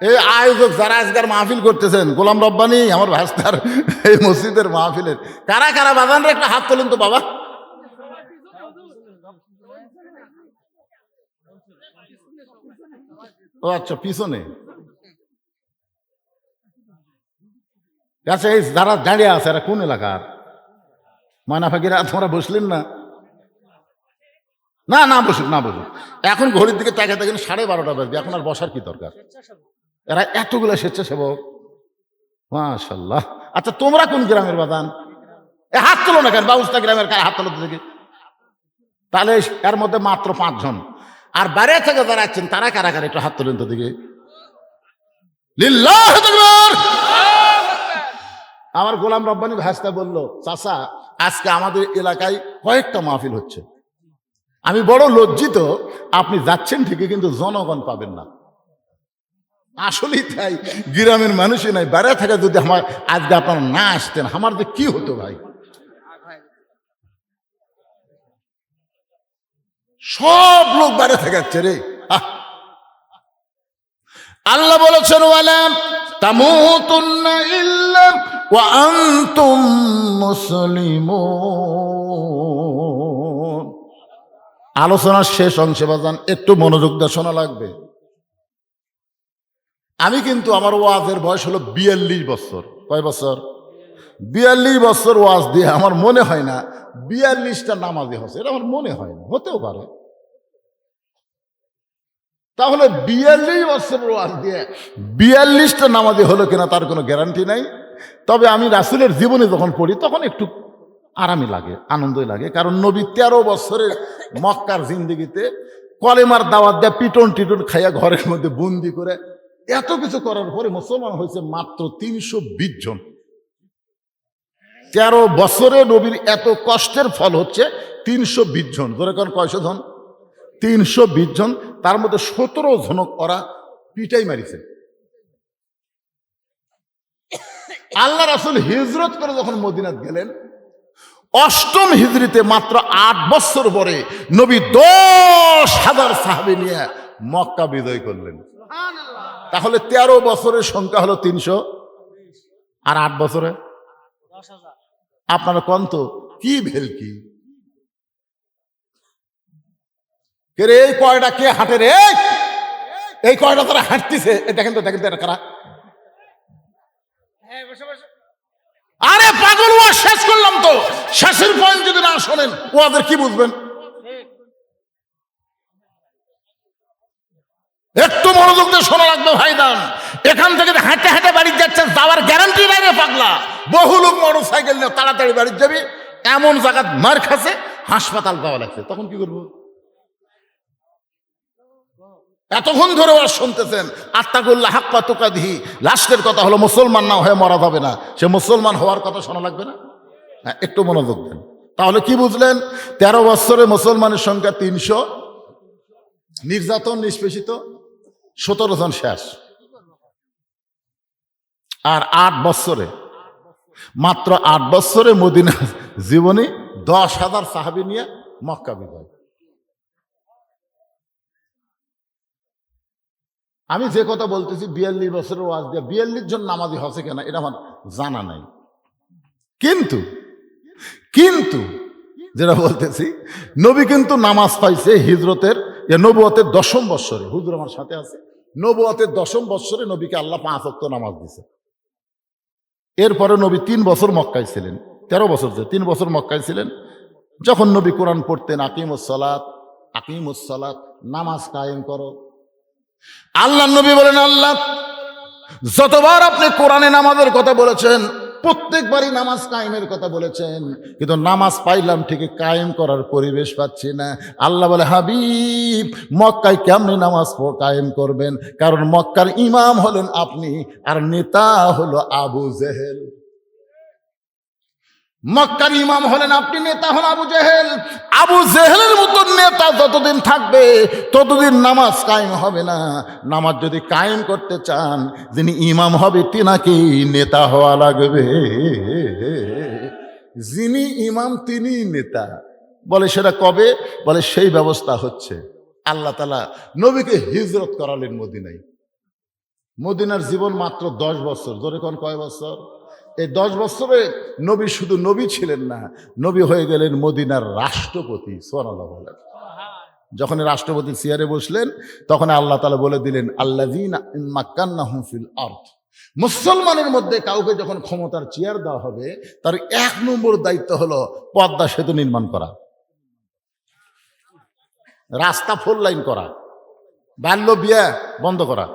এই আয়োজক যারা আজকের মাহফিল করতেছেন, গোলাম রব্বানি আমার ভাস্তার এই মসজিদের মাহফিলের কারা কারা বাগানরে একটা হাত তোলেন তো বাবা। ও আচ্ছা, পিছনে। আচ্ছা, এই যারা দাঁড়িয়ে আছে এরা কোন এলাকার? ময়না ফাঁকিরা তোমরা বসলেন না? না না বসুক, না বসুক। এখন ঘড়ির দিকে তাকিয়ে দেখেন 12:30 বাজবে, এখন আর বসার কি দরকার? এরা এতগুলো স্বেচ্ছাসেবক, মাশাআল্লাহ। আচ্ছা তোমরা কোন গ্রামের বাদান? এ হাত তোলো না কেন? বাউস্তা গ্রামের কার হাত তোলো দেখি। তাহলে এর মধ্যে মাত্র 5 জন। আর বাইরে থেকে যারা আছেন তারা কারা কারা একটু হাত তোলেন তো দেখি। লিল্লাহু আকবার। আমার গোলাম রব্বানি ভাস্তা বলল, চাচা আজকে আমাদের এলাকায় কয়েকটা মাহফিল হচ্ছে, আমি বড় লজ্জিত, আপনি যাচ্ছেন ঠিকই কিন্তু জনগণ পাবেন না। আসলেই তাই, গ্রামের মানুষই নাই, বাইরে থেকে যদি আমার আজকে আপনারা না আসতেন আমার যে কি হতো ভাই। সব লোক বাইরে থেকে যাচ্ছে রে। আল্লাহ বলেছেন ওয়ালা তামুতুন্না ইল্লা ওয়া আনতুম মুসলিমুন, আলোচনার শেষ অংশে বাজান একটু মনোযোগ দিয়ে শোনা লাগবে। আমি কিন্তু আমার ওয়াজের বয়স হলো 42 বছর। কয় বছর? 42 বছর ওয়াজ দিয়ে আমার মনে হয় না 42টা নামাজি হচ্ছে, এটা আমার মনে হয় না, হতেও পারে। তাহলে 42 বছর ওয়াজ দিয়ে 42টা নামাজি হলো কিনা তার কোনো গ্যারান্টি নাই। তবে আমি রাসূলের জীবনে যখন পড়ি তখন একটু আরামই লাগে, আনন্দই লাগে। কারণ নবী 13 বছরের মক্কার জিন্দেগিতে কলেমার দাওয়াত দেয়া পিটন টিটন খাইয়া ঘরের মধ্যে বন্দি করে এত কিছু করার পরে মুসলমান হয়েছে মাত্র 320 জন। 13 বছরে নবীর এত কষ্টের ফল হচ্ছে 320 জন। ধরে কোন কয়শো জন? 320 জন। তার মধ্যে 17 জনক ওরা পিটাই মারিছে। আল্লাহ রাসূল হিজরত করে যখন মদিনাত গেলেন, 8ম হিজরিতে মাত্র 8 বছর পরে নবী 10,000 সাহাবী নিয়ে মক্কা বিজয় করলেন। তাহলে 13 বছরের সংখ্যা হলো 300, আর 8 বছরে আপনারা কন্ত কি ভেলকি কে রে? এই কয়টা কে হাঁটে রে? এই কয়টা তারা হাঁটতেছে, দেখেন তো, দেখেন তো এটা কারা? আরে পাগল, ওয়াজ শেষ করলাম তো, শেষের পয়েন্ট যদি না শোনেন ওদের কি বুঝবেন? একটু মনোযোগ দিয়ে শোনা লাগবে ভাইদান। এখান থেকে হাঁটে হাঁটে বাড়ি যাচ্ছে, যাওয়ার গ্যারান্টি নাই রে পাগলা। বহু লোক মোটর সাইকেল নিয়ে তাড়াতাড়ি বাড়ি যাবি, এমন জায়গা মার খাচ্ছে, হাসপাতাল পাওয়া লাগছে, তখন কি করবো? এতক্ষণ ধরে ওরা শুনতেছেন আত্তাকুল্লাহ হাক্কা তুকাতিহি, লাস্টের কথা হলো মুসলমান না হয়ে মরা যাবে না, সে মুসলমান হওয়ার কথা শোনা লাগবে না? হ্যাঁ, একটু মনোযোগ দেন। তাহলে কি বুঝলেন? 13 বছরে মুসলমানের সংখ্যা 300, নির্যাতন নিষ্পেষিত 17 জন শেষ। আর 8 বছরে, মাত্র 8 বছরে মদিনা জীবনে 10,000 সাহাবী নিয়ে মক্কা বিজয়। আমি যে কথা বলতেছি 42 বছরের ওয়াজ দিয়ে 42 জন নামাজি হচ্ছে কেনা এটা আমার জানা নাই। কিন্তু কিন্তু যেটা বলতেছি, নবী কিন্তু নামাজ পাইছে হিজরতের নবুয়তের 10ম বৎসরে। হুজুর আমার সাথে আছে। নবুয়তের 10ম বৎসরে নবীকে আল্লাহ 5 ওয়াক্ত নামাজ দিছে। এরপরে নবী 3 বছর মক্কায় ছিলেন। 13 বছর যে 3 বছর মক্কায় ছিলেন। যখন নবী কোরআন পড়তেন, আকিমুস সালাত, নামাজ কায়েম করো। আল্লাহ নবী বলেন, আল্লাহ যতবার আপনি কোরআনে নামাজের কথা বলেছেন প্রত্যেকবারই নামাজ কায়েমের কথা বলেছেন, কিন্তু নামাজ পাইলাম ঠিকই কায়েম করার পরিবেশ পাচ্ছি না। আল্লাহ বলে, হাবিব মক্কায় কেমনি নামাজ কায়েম করবেন? কারণ মক্কার ইমাম হলেন আপনি, আর নেতা হলো আবু জেহেল। মক্কার ইমাম হলেন আপনি, নেতা হল আবু জেহেল। আবু জেহেলের মতো নেতা যতদিন থাকবে ততদিন নামাজ কায়েম হবে না। নামাজ যদি কায়েম করতে চান, যিনি ইমাম হবে তিনাকেই নেতা হওয়া লাগবে। যিনি ইমাম তিনি নেতা। বলে সেটা কবে? বলে সেই ব্যবস্থা হচ্ছে। আল্লাহ তাআলা নবীকে হিজরত করালেন মদিনায়। মদিনার জীবন মাত্র 10 বছর। জোরে কোন কয় বছর? এই 10 বছরে নবী শুধু নবী ছিলেন না, নবী হয়ে গেলেন মদিনার রাষ্ট্রপতি। সুবহানাল্লাহ বলেন। যখন রাষ্ট্রপতি চেয়ারে বসলেন, তখন আল্লাহ তাআলা বলে দিলেন, আল্লাযীনা মাক্কান্নাহুম ফিল আরদ। মুসলমানের মধ্যে কাউকে যখন ক্ষমতার চেয়ার দেওয়া হবে, তার 1 নম্বর দায়িত্ব হলো পদ্মা সেতু নির্মাণ করা, রাস্তা 4 লাইন করা, বাল্য বিয়ে বন্ধ করা,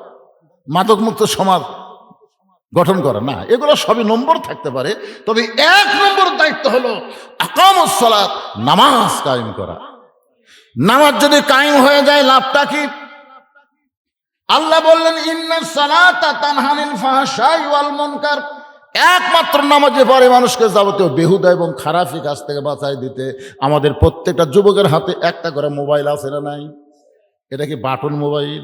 মাদকমুক্ত সমাজ গঠন করা। না, এগুলো সবই নম্বর থাকতে পারে, তবে 1 নম্বর দায়িত্ব হলো আকামুস সালাত, নামাজ কায়েম করা। নামাজ যদি কায়েম হয়ে যায় লাভটা কি? আল্লাহ বললেন, ইন্নাস সালাতা তানহা আনিল ফাহশাই ওয়াল মুনকার। একমাত্র নামাজে পারে মানুষকে যাবতীয় বেহুদা এবং খারাপি কাজ থেকে বাঁচাই দিতে। আমাদের প্রত্যেকটা যুবকের হাতে একটা করে মোবাইল আছে না নাই? এটা কি বাটন মোবাইল?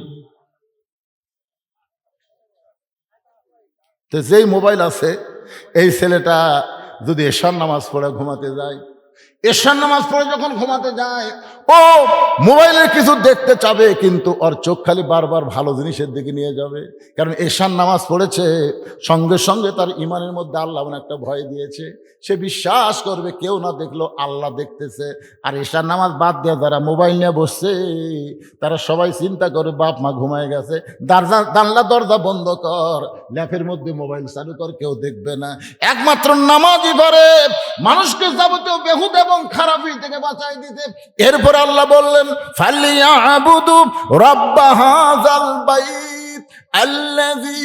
তো যেই মোবাইল আছে, এই ছেলেটা যদি এশার নামাজ পড়ে ঘুমাতে যায়, এশার নামাজ পড়ে যখন ঘুমাতে যায়, ও মোবাইলের কিছু দেখতে চাবে, কিন্তু ওর চোখ খালি বারবার ভালো জিনিসের দিকে নিয়ে যাবে। কারণ এশার নামাজ পড়েছে, সঙ্গে সঙ্গে তার ইমানের মধ্যে আল্লাহ একটা ভয় দিয়েছে। সে বিশ্বাস করবে কেউ না দেখলো আল্লাহ দেখতেছে। আর এশার নামাজ বাদ দিয়ে যারা মোবাইল নিয়ে বসছে, তারা সবাই চিন্তা করে বাপ মা ঘুমায় গেছে, জানলা দরজা বন্ধ কর, ল্যাপের মধ্যে মোবাইল চালু কর, কেউ দেখবে না। একমাত্র নামাজই পারে মানুষকে যাবতীয় বেহুদ এবং খারাপি থেকে বাঁচাই দিতে। এরপর আল্লাহ বললেন, ফালিয়াবুদু রাব্ব হাযাল বাইত আল্লাযী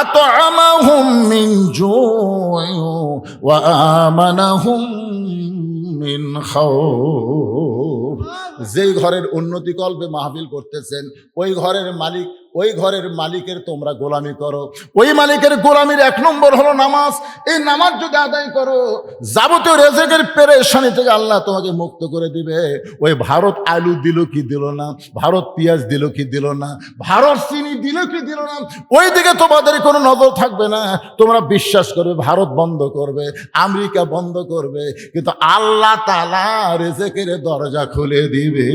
আত'আমাহুম মিন জু'ইন ওয়া আমানাহুম মিন খাউফ। যেই ঘরের উন্নতি কল্পে মাহফিল করতেছেন, ওই ঘরের মালিকের তোমরা গোলামি করো। ওই মালিকের গোলামির এক নম্বর হলো নামাজ। এই নামাজ যদি আদায় করো, যাবতীয় রেজেকের পেরেশানি থেকে আল্লাহ তোমাকে মুক্ত করে দিবে। ওই ভারত আলু দিল কি দিল না, ভারত পেঁয়াজ দিল কি দিল না, ভারত চিনি দিল কি দিল না, ওই দিকে তোমাদের কোনো নজর থাকবে না। তোমরা বিশ্বাস করবে ভারত বন্ধ করবে, আমেরিকা বন্ধ করবে, কিন্তু আল্লাহ তাআলা রেজেকের দরজা খুলে দিবে।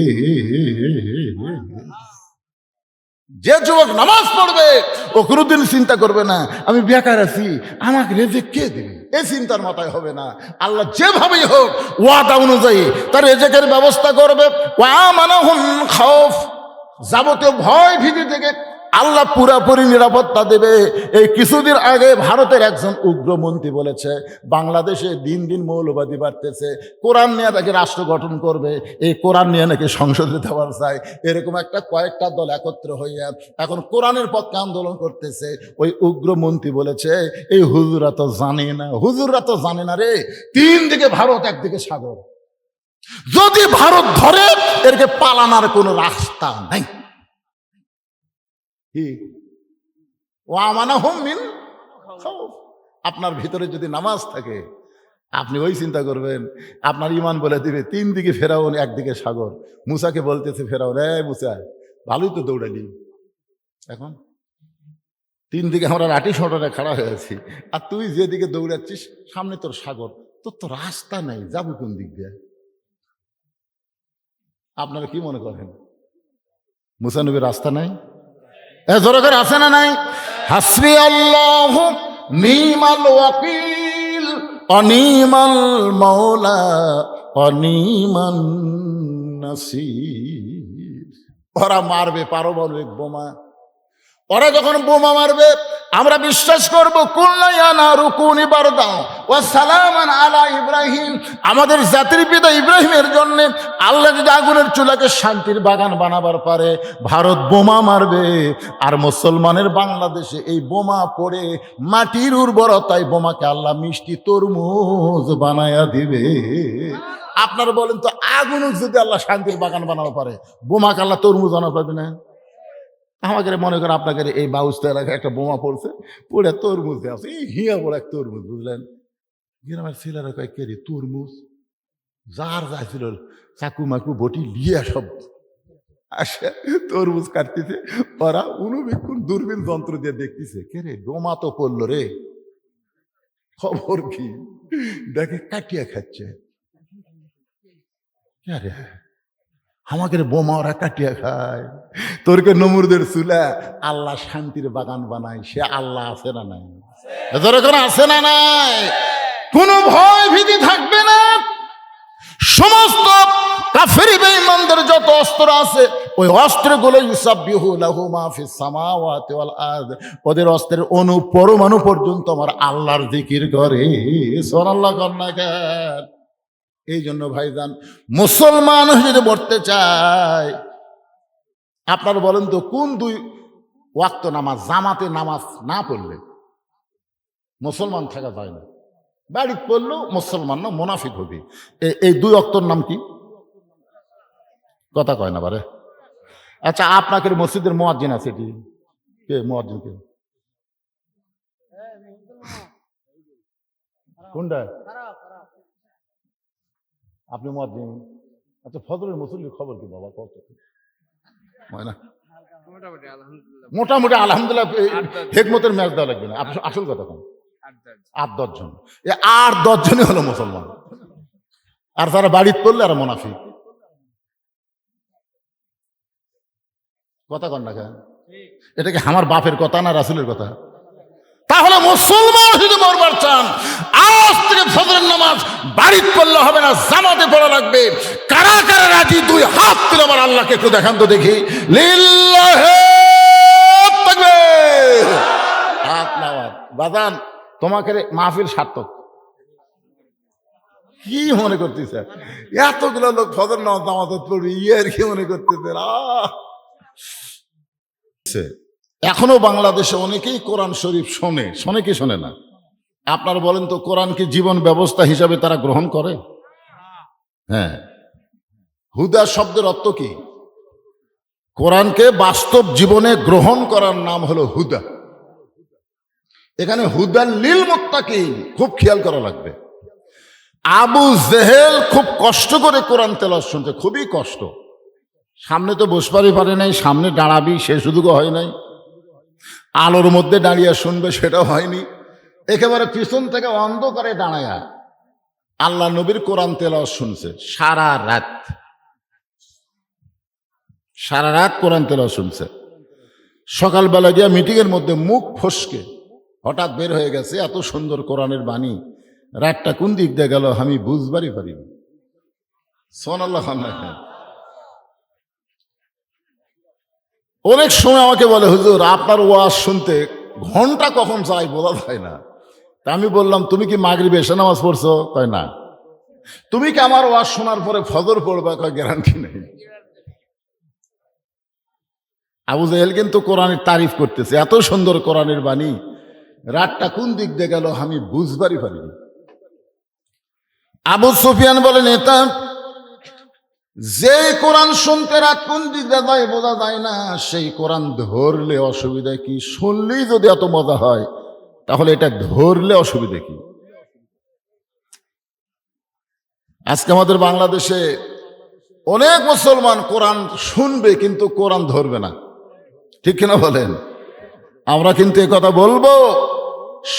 যে যুবক নামাজ পড়বে, ও কোনোদিন চিন্তা করবে না আমি বেকার আছি, আমাকে রেজেক কে দেবে, এই চিন্তার মাথায় হবে না। আল্লাহ যেভাবেই হোক ওয়াদা অনুযায়ী তার রেজেকের ব্যবস্থা করবে। ওয়া আমানাহুম খাউফ, যাবতীয় ভয় ভীতি থেকে আল্লাহ পুরাপুরি নিরাপত্তা দেবে। এই কিছুদিন আগে ভারতের একজন উগ্রমন্ত্রী বলেছে বাংলাদেশে দিন দিন মৌলবাদী বাড়তেছে, কোরআন নিয়ে নাকি রাষ্ট্র গঠন করবে, এই কোরআন নিয়ে নাকি সংসদে দেওয়ার চায়। এরকম কয়েকটা দল একত্র হইয়া এখন কোরআনের পক্ষে আন্দোলন করতেছে। ওই উগ্রমন্ত্রী বলেছে এই হুজুরা তো জানে না রে, তিন দিকে ভারত, একদিকে সাগর, যদি ভারত ধরে এরকে পালানোর কোনো রাস্তা নাই। আপনার ভিতরে যদি নামাজ থাকে, আপনি ওই চিন্তা করবেন, আপনার ইমান বলে দিবে তিন দিকে ফেরাউন, একদিকে সাগর। মুসাকে বলতেছে ফেরাউন, মুসা ভালোই তো দৌড়ালি, এখন তিন দিকে আমরা লাঠি সটারে খাড়া হয়ে আছি, আর তুই যেদিকে দৌড়াচ্ছিস সামনে তোর সাগর, তোর তো রাস্তা নাই, যাবো কোন দিক দিয়ে? আপনারা কি মনে করেন মুসা নবীর রাস্তা নাই? জোরে করে আছে না নাই? হাসবি আল্লাহু নিমাল ওয়াকিল অনিমাল মাওলা অনিমান নাসির। ওরা মারবে পারমাণবিক বোমা, ওরা যখন বোমা মারবে আমরা বিশ্বাস করবো ইব্রাহিম, আমাদের জাতির পিতা ইব্রাহিমের জন্য আল্লাহ যদি আগুনের চুলাকে শান্তির বাগান বানাবার পারে, ভারত বোমা মারবে আর মুসলমানের বাংলাদেশে এই বোমা পড়ে মাটির উর্বরতায় বোমাকে আল্লাহ মিষ্টি তরমুজ বানায়া দিবে। আপনারা বলেন তো, আগুন যদি আল্লাহ শান্তির বাগান বানাতে পারে, বোমাকে আল্লাহ তরমুজ বানাতে পারবে না? আমাকে মনে করেন আপনাকে এই বাউস্তা এলাকায় একটা বোমা পড়ছে, পড়ে তরমুজ আছে, এই হিয়া বড় এক তরমুজ, বুঝলেন? গ্রামের ছেলেরা কয় কে রে তরমুজ, যার যাইছিল চাকু মাকু বটি লিয়া সব আসে তরমুজ কাটতেছে। ওরা অনুবীক্ষণ দূরবীন যন্ত্র দিয়ে দেখতেছে, কে রে বোমা তো পড়লো রে, খবর কি? দেখে কাটিয়া খাচ্ছে, রে আমাকে বোমা ওরা কাটিয়া খায়। তোরকে নমরুদের চুলা আল্লাহ শান্তির বাগান বানায়, সে আল্লাহ আছে না নাই? আছে না নাই? কোনো ভয় ভীতি থাকবে না। সমস্ত কাফের বেঈমানদের যত অস্ত্র আছে, ওই অস্ত্রগুলো ইউসাব্বিহু লাহু মা ফিস সামাওয়াতি ওয়াল আরদ, ওদের অস্ত্রের অণু পরমাণু পর্যন্ত আমার আল্লাহর জিকির করে। সুবহানাল্লাহ কন্যা। এই জন্য ভাইজান, মুসলমান যদি মরতে চায়, আপনারা বলেন তো কোন দুই ওয়াক্ত নামাজ জামাতে নামাজ না পড়লে মুসলমান থাকা যায় না? বাড়ি পড়লেও মুসলমান না, মুনাফিক হবে। এই দুই ওয়াক্তর নাম কি? কথা কয় না বারে। আচ্ছা, আপনাকে মসজিদের মুয়াজ্জিন আছে, এটি কে মুয়াজ্জিন? কে কোনটা? আপনি মুয়াজ্জিন? আচ্ছা, ফজরের মুসল্লির খবর কি বাবা? কত হয় না? মোটামুটি আলহামদুলিল্লাহ, হেকমতের ম্যাচ দেওয়া লাগবে না। আসল কথা কোন? 8-10 জন। 8-10 জনই হলো মুসলমান। আর তারা বাড়িতে পড়লে আর মুনাফিক। কথা কন না কেন? এটা কি আমার বাপের কথা না রাসূলের কথা? তাহলে মুসলমান যদি মরবার চান, আজ থেকে ফজরের নামাজ বাড়িতে পড়লে হবে না, জামাতে পড়া লাগবে। কারা কারা রাজি? দুই হাত তুলে আমার আল্লাহকে একটু দেখান তো দেখি। লিল্লাহি তাকবীর। হাত নামাজ বাজান, তোমাকে মাহফিল সার্থক। কি মনে করতেছে? এতগুলো লোক ফজর নামাজ জামাতে পড়বে, আর কি মনে করতেছে? এখনো বাংলাদেশে অনেকেই কোরআন শরীফ শোনে কি শোনে না? আপনারা বলেন তো, কোরআনকে জীবন ব্যবস্থা হিসাবে তারা গ্রহণ করে? হ্যাঁ। হুদা শব্দের অর্থ কি? কোরআনকে বাস্তব জীবনে গ্রহণ করার নাম হলো হুদা। এখানে হুদাল লিল মুত্তাকিন, খুব খেয়াল করা লাগবে। আবু জেহেল খুব কষ্ট করে কোরআন তেলাওয়াত শুনতে, খুবই কষ্ট। সামনে তো বসবারই পারে নাই, সামনে দাঁড়াবি সে সুযোগও হয় নাই, আলোর মধ্যে দাঁড়িয়ে শুনবে সেটাও হয়নি। একেবারে পিছন থেকে অন্ধকারে দাঁড়ায়া আল্লাহ নবীর কোরআন তেলাওয়াত শুনছে সারা রাত কোরআন তেলাওয়াত শুনছে। সকালবেলা গিয়া মিটিংয়ের মধ্যে মুখ ফসকে হঠাৎ বের হয়ে গেছে, এত সুন্দর কোরআনের বাণী, রাতটা কোন দিক দিয়ে গেল আমি বুঝবারই পারিনি। সুবহানাল্লাহ। অনেক সময় আমাকে বলে, হুজুর আপনার ওয়াজ শুনতে ঘন্টা কখন যায় বলা যায় না। তা আমি বললাম, তুমি কি মাগরিবে এশা নামাজ পড়ছো? কয় না। তুমি কি আমার ওয়াজ শোনার পরে ফজর পড়বা? কয় গ্যারান্টি নেই। আবু জাহেল কিন্তু কোরআনের তারিফ করতেছে, এত সুন্দর কোরআনের বাণী, রাতটা কোন দিক দিয়ে গেল আমি বুঝবারই পারিনি। আবু সুফিয়ান বলেন, এটা যে কোরআন শুনতে রাত কোন দিক দিয়ে যায় বোঝা যায় না, সেই কোরআন ধরলে অসুবিধা কি? শুনলেই যদি এত মজা হয়, তাহলে এটা ধরলে অসুবিধা কি? আজকে আমাদের বাংলাদেশে অনেক মুসলমান কোরআন শুনবে কিন্তু কোরআন ধরবে না, ঠিক কিনা বলেন? আমরা কিন্তু এই কথা বলবো,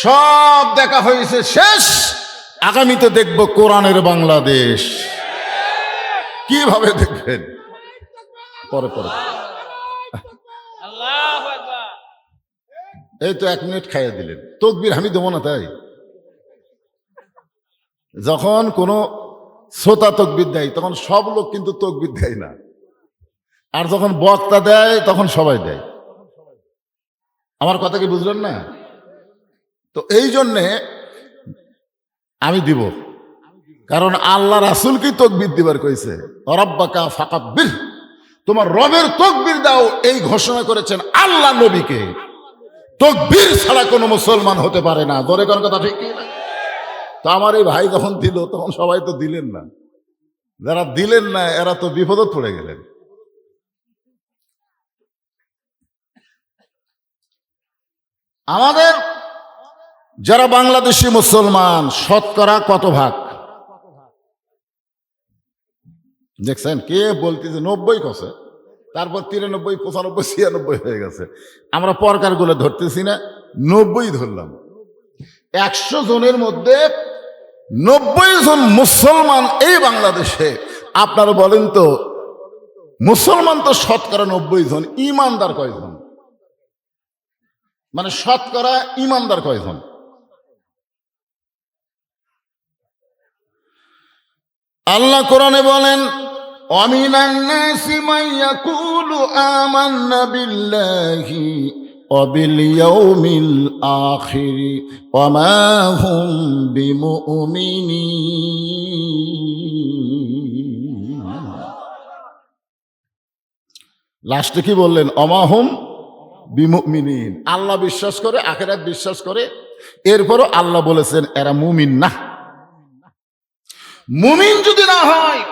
সব দেখা হয়েছে শেষ, আগামীতে দেখব কোরআনের বাংলাদেশ। কিভাবে দেখবেন? পরে এই তো 1 মিনিট খাইয়ে দিলেন, তকবীর আমি দেবো না তাই? যখন কোনো শ্রোতা তকবীর দেয় তখন সব লোক কিন্তু তকবীর দেয় না, আর যখন বক্তা দেয় তখন সবাই দেয়। আমার কথা কি বুঝলেন না? তো এই জন্যে আমি দিব, কারণ আল্লাহ রাসূলকে তকবীর দিবার কইছে, রব্বাকা ফাকাব্বির, তোমার রবের তকবীর দাও, এই ঘোষণা করেছেন আল্লাহ নবীকে। তকবীর ছাড়া কোনো মুসলমান হতে পারে না। ধরে কোন কথা ঠিক কি না? তো আমার এই ভাই যখন দিল তখন সবাই তো দিলেন না, যারা দিলেন না এরা তো বিপদে পড়ে গেলেন। আমাদের যারা বাংলাদেশি মুসলমান শতকরা কত ভাগ দেখছেন? কে বলতেছে 90 কছে, তারপর 93, 95, 96 হয়ে গেছে। আমরা পরকারগুলো ধরতেছি না, 90 ধরলাম। 100 জনের মধ্যে 90 জন মুসলমান এই বাংলাদেশে। আপনারা বলেন তো, মুসলমান তো শতকরা 90 জন, ইমানদার কয়জন? মানে শতকরা ইমানদার কয়জন? আল্লাহ কোরআনে বলেন, ওয়ামিনান নাসি মান ইয়াকুলু আমান্না বিল্লাহি ওয়া বিল ইয়াউমিল আখির ওয়া মা হুম বিমুমিনিন। লাস্টে কি বললেন? ওমা হুম বিমুমিনিন। আল্লাহ বিশ্বাস করে, আখিরাত বিশ্বাস করে, এরপরও আল্লাহ বলেছেন এরা মুমিন না। মুমিন যদি না হয়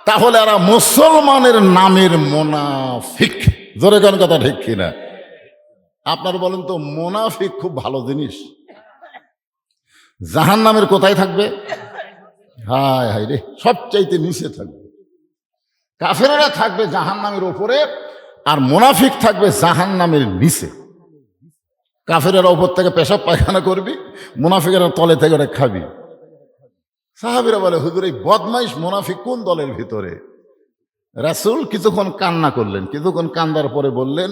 তাহলে এরা মুসলমানের নামের মুনাফিক। জোরে কোন কথা ঠিক কিনা? আপনার বলেন তো, মুনাফিক খুব ভালো জিনিস। জাহান্নামের কোথায় থাকবে? হায় হায় রে, সবচাইতে নিচে থাকবে। কাফেরেরা থাকবে জাহান্নামের উপরে, আর মুনাফিক থাকবে জাহান্নামের নিচে। কাফেরেরা উপর থেকে পেশাব পায়খানা করবি, মুনাফিকেরা তলে থেকে ওরা খাবি। সাহাবীরা বলে, হুজুর এই বদমাইশ মুনাফিক কোন দলের ভিতরে? রাসূল কিছুক্ষণ কান্না করলেন, কিছুক্ষণ কান্দার পরে বললেন,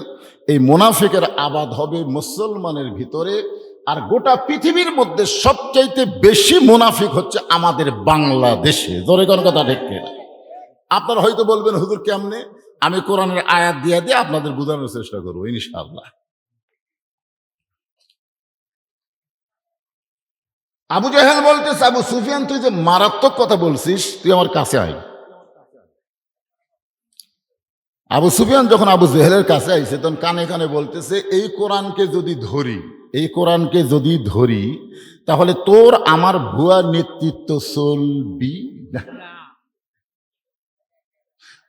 এই মুনাফিকের আবাদ হবে মুসলমানের ভিতরে, আর গোটা পৃথিবীর মধ্যে সবচাইতে বেশি মুনাফিক হচ্ছে আমাদের বাংলাদেশে। জোরে কোন কথা ঠিক কিনা? আপনারা হয়তো বলবেন, হুজুর কেমনে? আমি কোরআনের আয়াত দিয়ে দিয়ে আপনাদের বোঝানোর চেষ্টা করবো ইনশাআল্লাহ। আবু জাহেল বলতেছে, আবু সুফিয়ান তুই যে মারাত্মক কথা বলছিস, তুই আমার কাছে আয়। আবু সুফিয়ান যখন আবু জেহেলের কাছে আইছে তখন কানে কানে বলতেছে, এই কোরআনকে যদি ধরি, এই কোরআনকে যদি ধরি, তাহলে তোর আমার ভুয়া নেতৃত্ব চলবি না,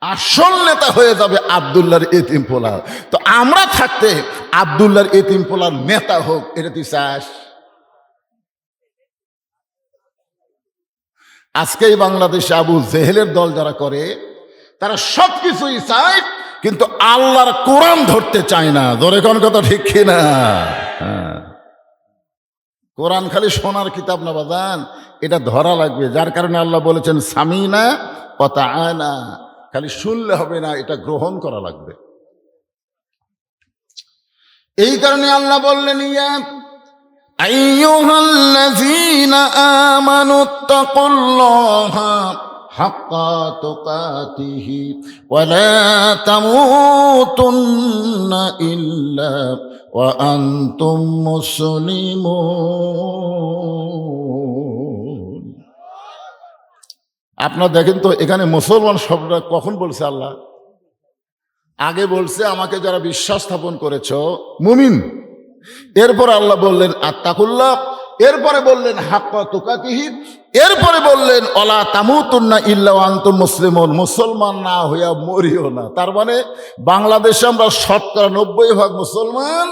আসল নেতা হয়ে যাবে আব্দুল্লাহর এতিম পোলা। তো আমরা থাকতে আব্দুল্লাহর এতিম পোলার নেতা হোক, এটা তুই চাস? আজকেই বাংলাদেশে আবু জেহেলের দল যারা করে, তারা সবকিছুই চায়, কিন্তু আল্লাহর কোরআন ধরতে চায় না। ধরে কোন কথা ঠিক কিনা? হ্যাঁ, কোরআন খালি সোনার কিতাব না বাজান, এটা ধরা লাগবে। যার কারণে আল্লাহ বলেছেন সামিনা ওয়া তাআনা, খালি শুনলে হবে না, এটা গ্রহণ করা লাগবে। এই কারণে আল্লাহ বললেন, ইয়া আইয়ুহাল্লাযীনা আমানুত্তাকুল্লাহা হাক্কা তুকাতিহি ওয়া লা তামুতুন্না ইল্লা ওয়া আনতুম মুসলিমুন। আপনারা দেখেন তো, এখানে মুসলমান শব্দটা কখন বলছে আল্লাহ? আগে বলছে আমাকে যারা বিশ্বাস স্থাপন করেছ মুমিন, এরপর আল্লাহ বললেন আত্তাকুল্লাহ, এরপরে বললেন হাক্কা তুকাতিহি, এরপরে বললেন ওয়ালা তামুতুন্না ইল্লা ওয়া আনতুম মুসলিমুন, মুসলমান না হইয়া মরিও না। তার মানে বাংলাদেশে আমরা শতকরা 90% মুসলমান,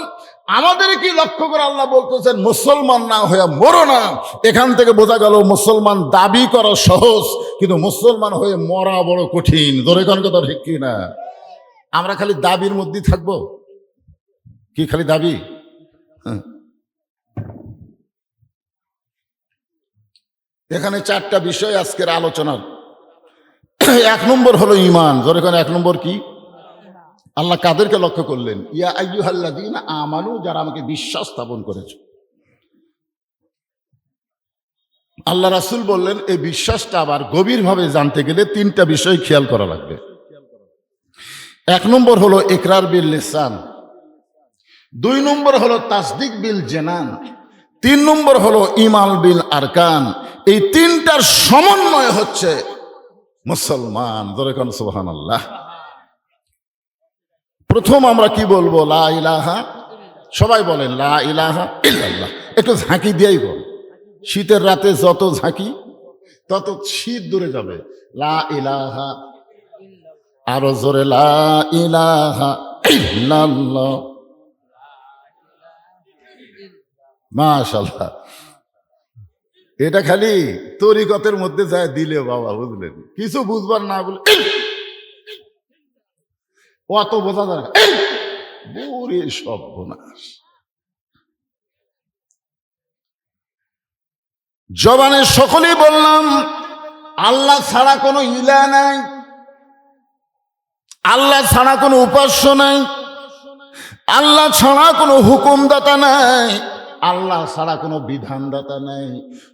আমাদের কি লক্ষ্য করে আল্লাহ বলতেছেন মুসলমান না হইয়া মরো না। এখান থেকে বোঝা গেল মুসলমান দাবি করা সহজ, কিন্তু মুসলমান হয়ে মরা বড় কঠিন। ধরে কোন কথা ঠিক কি না? আমরা খালি দাবির মধ্যেই থাকবো, কি খালি দাবি? এখানে 4টা বিষয় আজকের আলোচনার। 1 নম্বর হলো ঈমান। জোরে কোন 1 নম্বর কি? আল্লাহ কাদেরকে লক্ষ্য করলেন? ইয়া আইয়ুহাল্লাযীনা আমানু, যারা আমাকে বিশ্বাস স্থাপন করেছে। আল্লাহ রাসূল বললেন এই বিশ্বাসটা আবার গভীরভাবে জানতে গেলে 3টা বিষয় খেয়াল করা লাগবে। 1 নম্বর হলো ইকরার বিল লিসান, 2 নম্বর হলো তাসদিক বিল জানান, 3 নম্বর হলো ঈমান বিল আরকান। এই 3টার সমন্বয় হচ্ছে মুসলমান। ধরে কোন সুবহানাল্লাহ। প্রথম আমরা কি বলবো? লা ইলাহা, সবাই বলেন লা ইলাহা ইল্লাল্লাহ। একটু ঝাঁকি দিয়েই বল, শীতের রাতে যত ঝাঁকি তত শীত দূরে যাবে। লা ইলাহা, আরো জোরে লা ইলাহা ইল্লাল্লাহ। মাশাআল্লাহ। এটা খালি তরিকতের মধ্যে যায় দিলে বাবা, বুঝলেন? কিছু বুঝবার না বলে অত বোঝা যায় না, বুড়ি সর্বনাশ। জবানে সকলেই বললাম আল্লাহ ছাড়া কোনো ইলাহ নাই, আল্লাহ ছাড়া কোনো উপাস্য নাই, আল্লাহ ছাড়া কোনো হুকুমদাতা নাই, আল্লাহ ছাড়া কোনো বিধানদাতা নাই।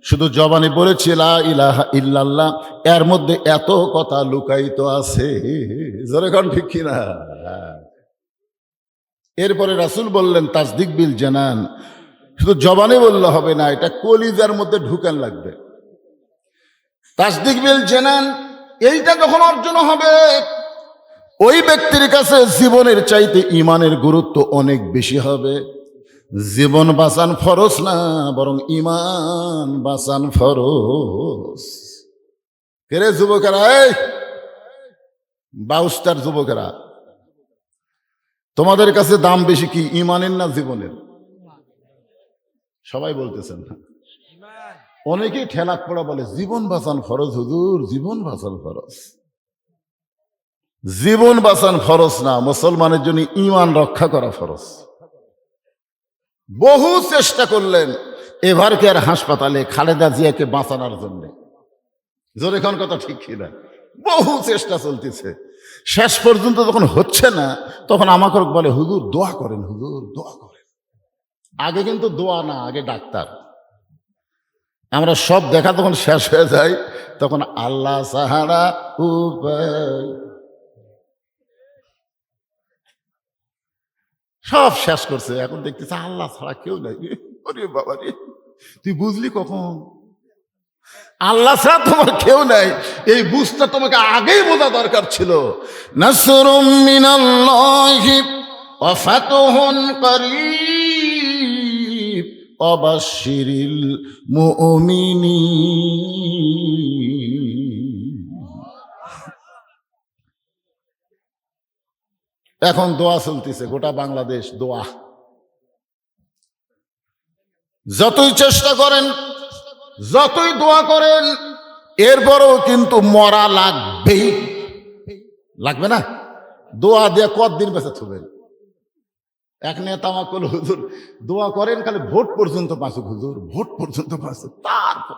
শুধু জবানে বলেছি লা ইলাহা ইল্লাল্লাহ, এর মধ্যে এত কথা লুকায়িত আছে। জোরে কোন ঠিক কিনা? এরপরে রাসূল বললেন তাসদিক বিল জানান, শুধু জবানে বললে হবে না, এটা কলিজার মধ্যে ঢুকান লাগবে। তাসদিক বিল জানান, এইটা যখন অর্জন হবে, ওই ব্যক্তির কাছে জীবনের চাইতে ঈমানের গুরুত্ব অনেক বেশি হবে। জীবন বাঁচান ফরজ না, বরং ঈমান বাঁচান ফরজ। কেরে যুবকেরা, এই বাউস্টার যুবকেরা, তোমাদের কাছে দাম বেশি কি ঈমানের না জীবনের? সবাই বলতেছেন না। অনেকেই ঠেলাক পড়া বলে জীবন বাঁচান ফরজ, হুজুর জীবন বাঁচান ফরজ। জীবন বাঁচান ফরজ না, মুসলমানের জন্য ঈমান রক্ষা করা ফরজ। বহু চেষ্টা করলেন এভার কেয়ার হাসপাতালে খালেদা জিয়াকে বাঁচানোর জন্য, জোরে কোন কথা ঠিক কিনা? বহু চেষ্টা চলতেছে, শেষ পর্যন্ত যখন হচ্ছে না তখন আমাকে বলে হুজুর দোয়া করেন, হুজুর দোয়া করেন। আগে কিন্তু দোয়া না, আগে ডাক্তার। আমরা সব দেখা তখন শেষ হয়ে যায়, তখন আল্লাহ সাহারা উপায়, সব শেষ করছে। এখন দেখতেছে আল্লাহ ছাড়া কেউ নাই। ওরে বাবা রে, তুই বুঝলি কখন? আল্লাহ ছাড়া তোমার কেউ নাই, এই বুঝটা তোমাকে আগেই বোঝা দরকার ছিল। নাসরুম মিনাল্লাহি ওয়া ফাতহুন করিব ওয়া বাশশিরিল মুমিনিন। এখন দোয়া চলতেছে গোটা বাংলাদেশ, দোয়া। যতই চেষ্টা করেন, যতই দোয়া করেন, এরপরও কিন্তু মরা লাগবেই। লাগবে না? দোয়া দিয়ে কতদিন বেঁচে থাকবেন? এক নেতা আমাকে বলল, হুজুর দোয়া করেন খালি ভোট পর্যন্ত বাঁচুক, হুজুর ভোট পর্যন্ত বাঁচুক, তারপর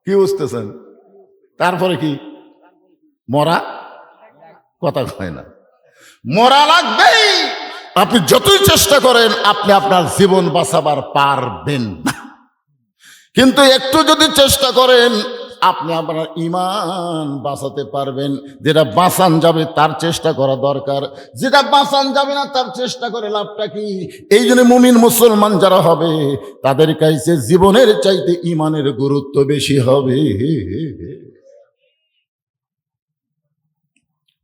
কি বুঝতেছেন? তারপরে কি মরা? কথা হয় না, মরা লাগবেই। আপনি যতই চেষ্টা করেন আপনি আপনার জীবন বাঁচাবার পারবেন না, কিন্তু একটু যদি চেষ্টা করেন আপনি আপনার ঈমান বাঁচাতে পারবেন। যেটা বাঁচান যাবে তার চেষ্টা করা দরকার, যেটা বাঁচান যাবে না তার চেষ্টা করে লাভটা কি? এই জন্য মুমিন মুসলমান যারা হবে তাদের কাছে জীবনের চাইতে ঈমানের গুরুত্ব বেশি হবে।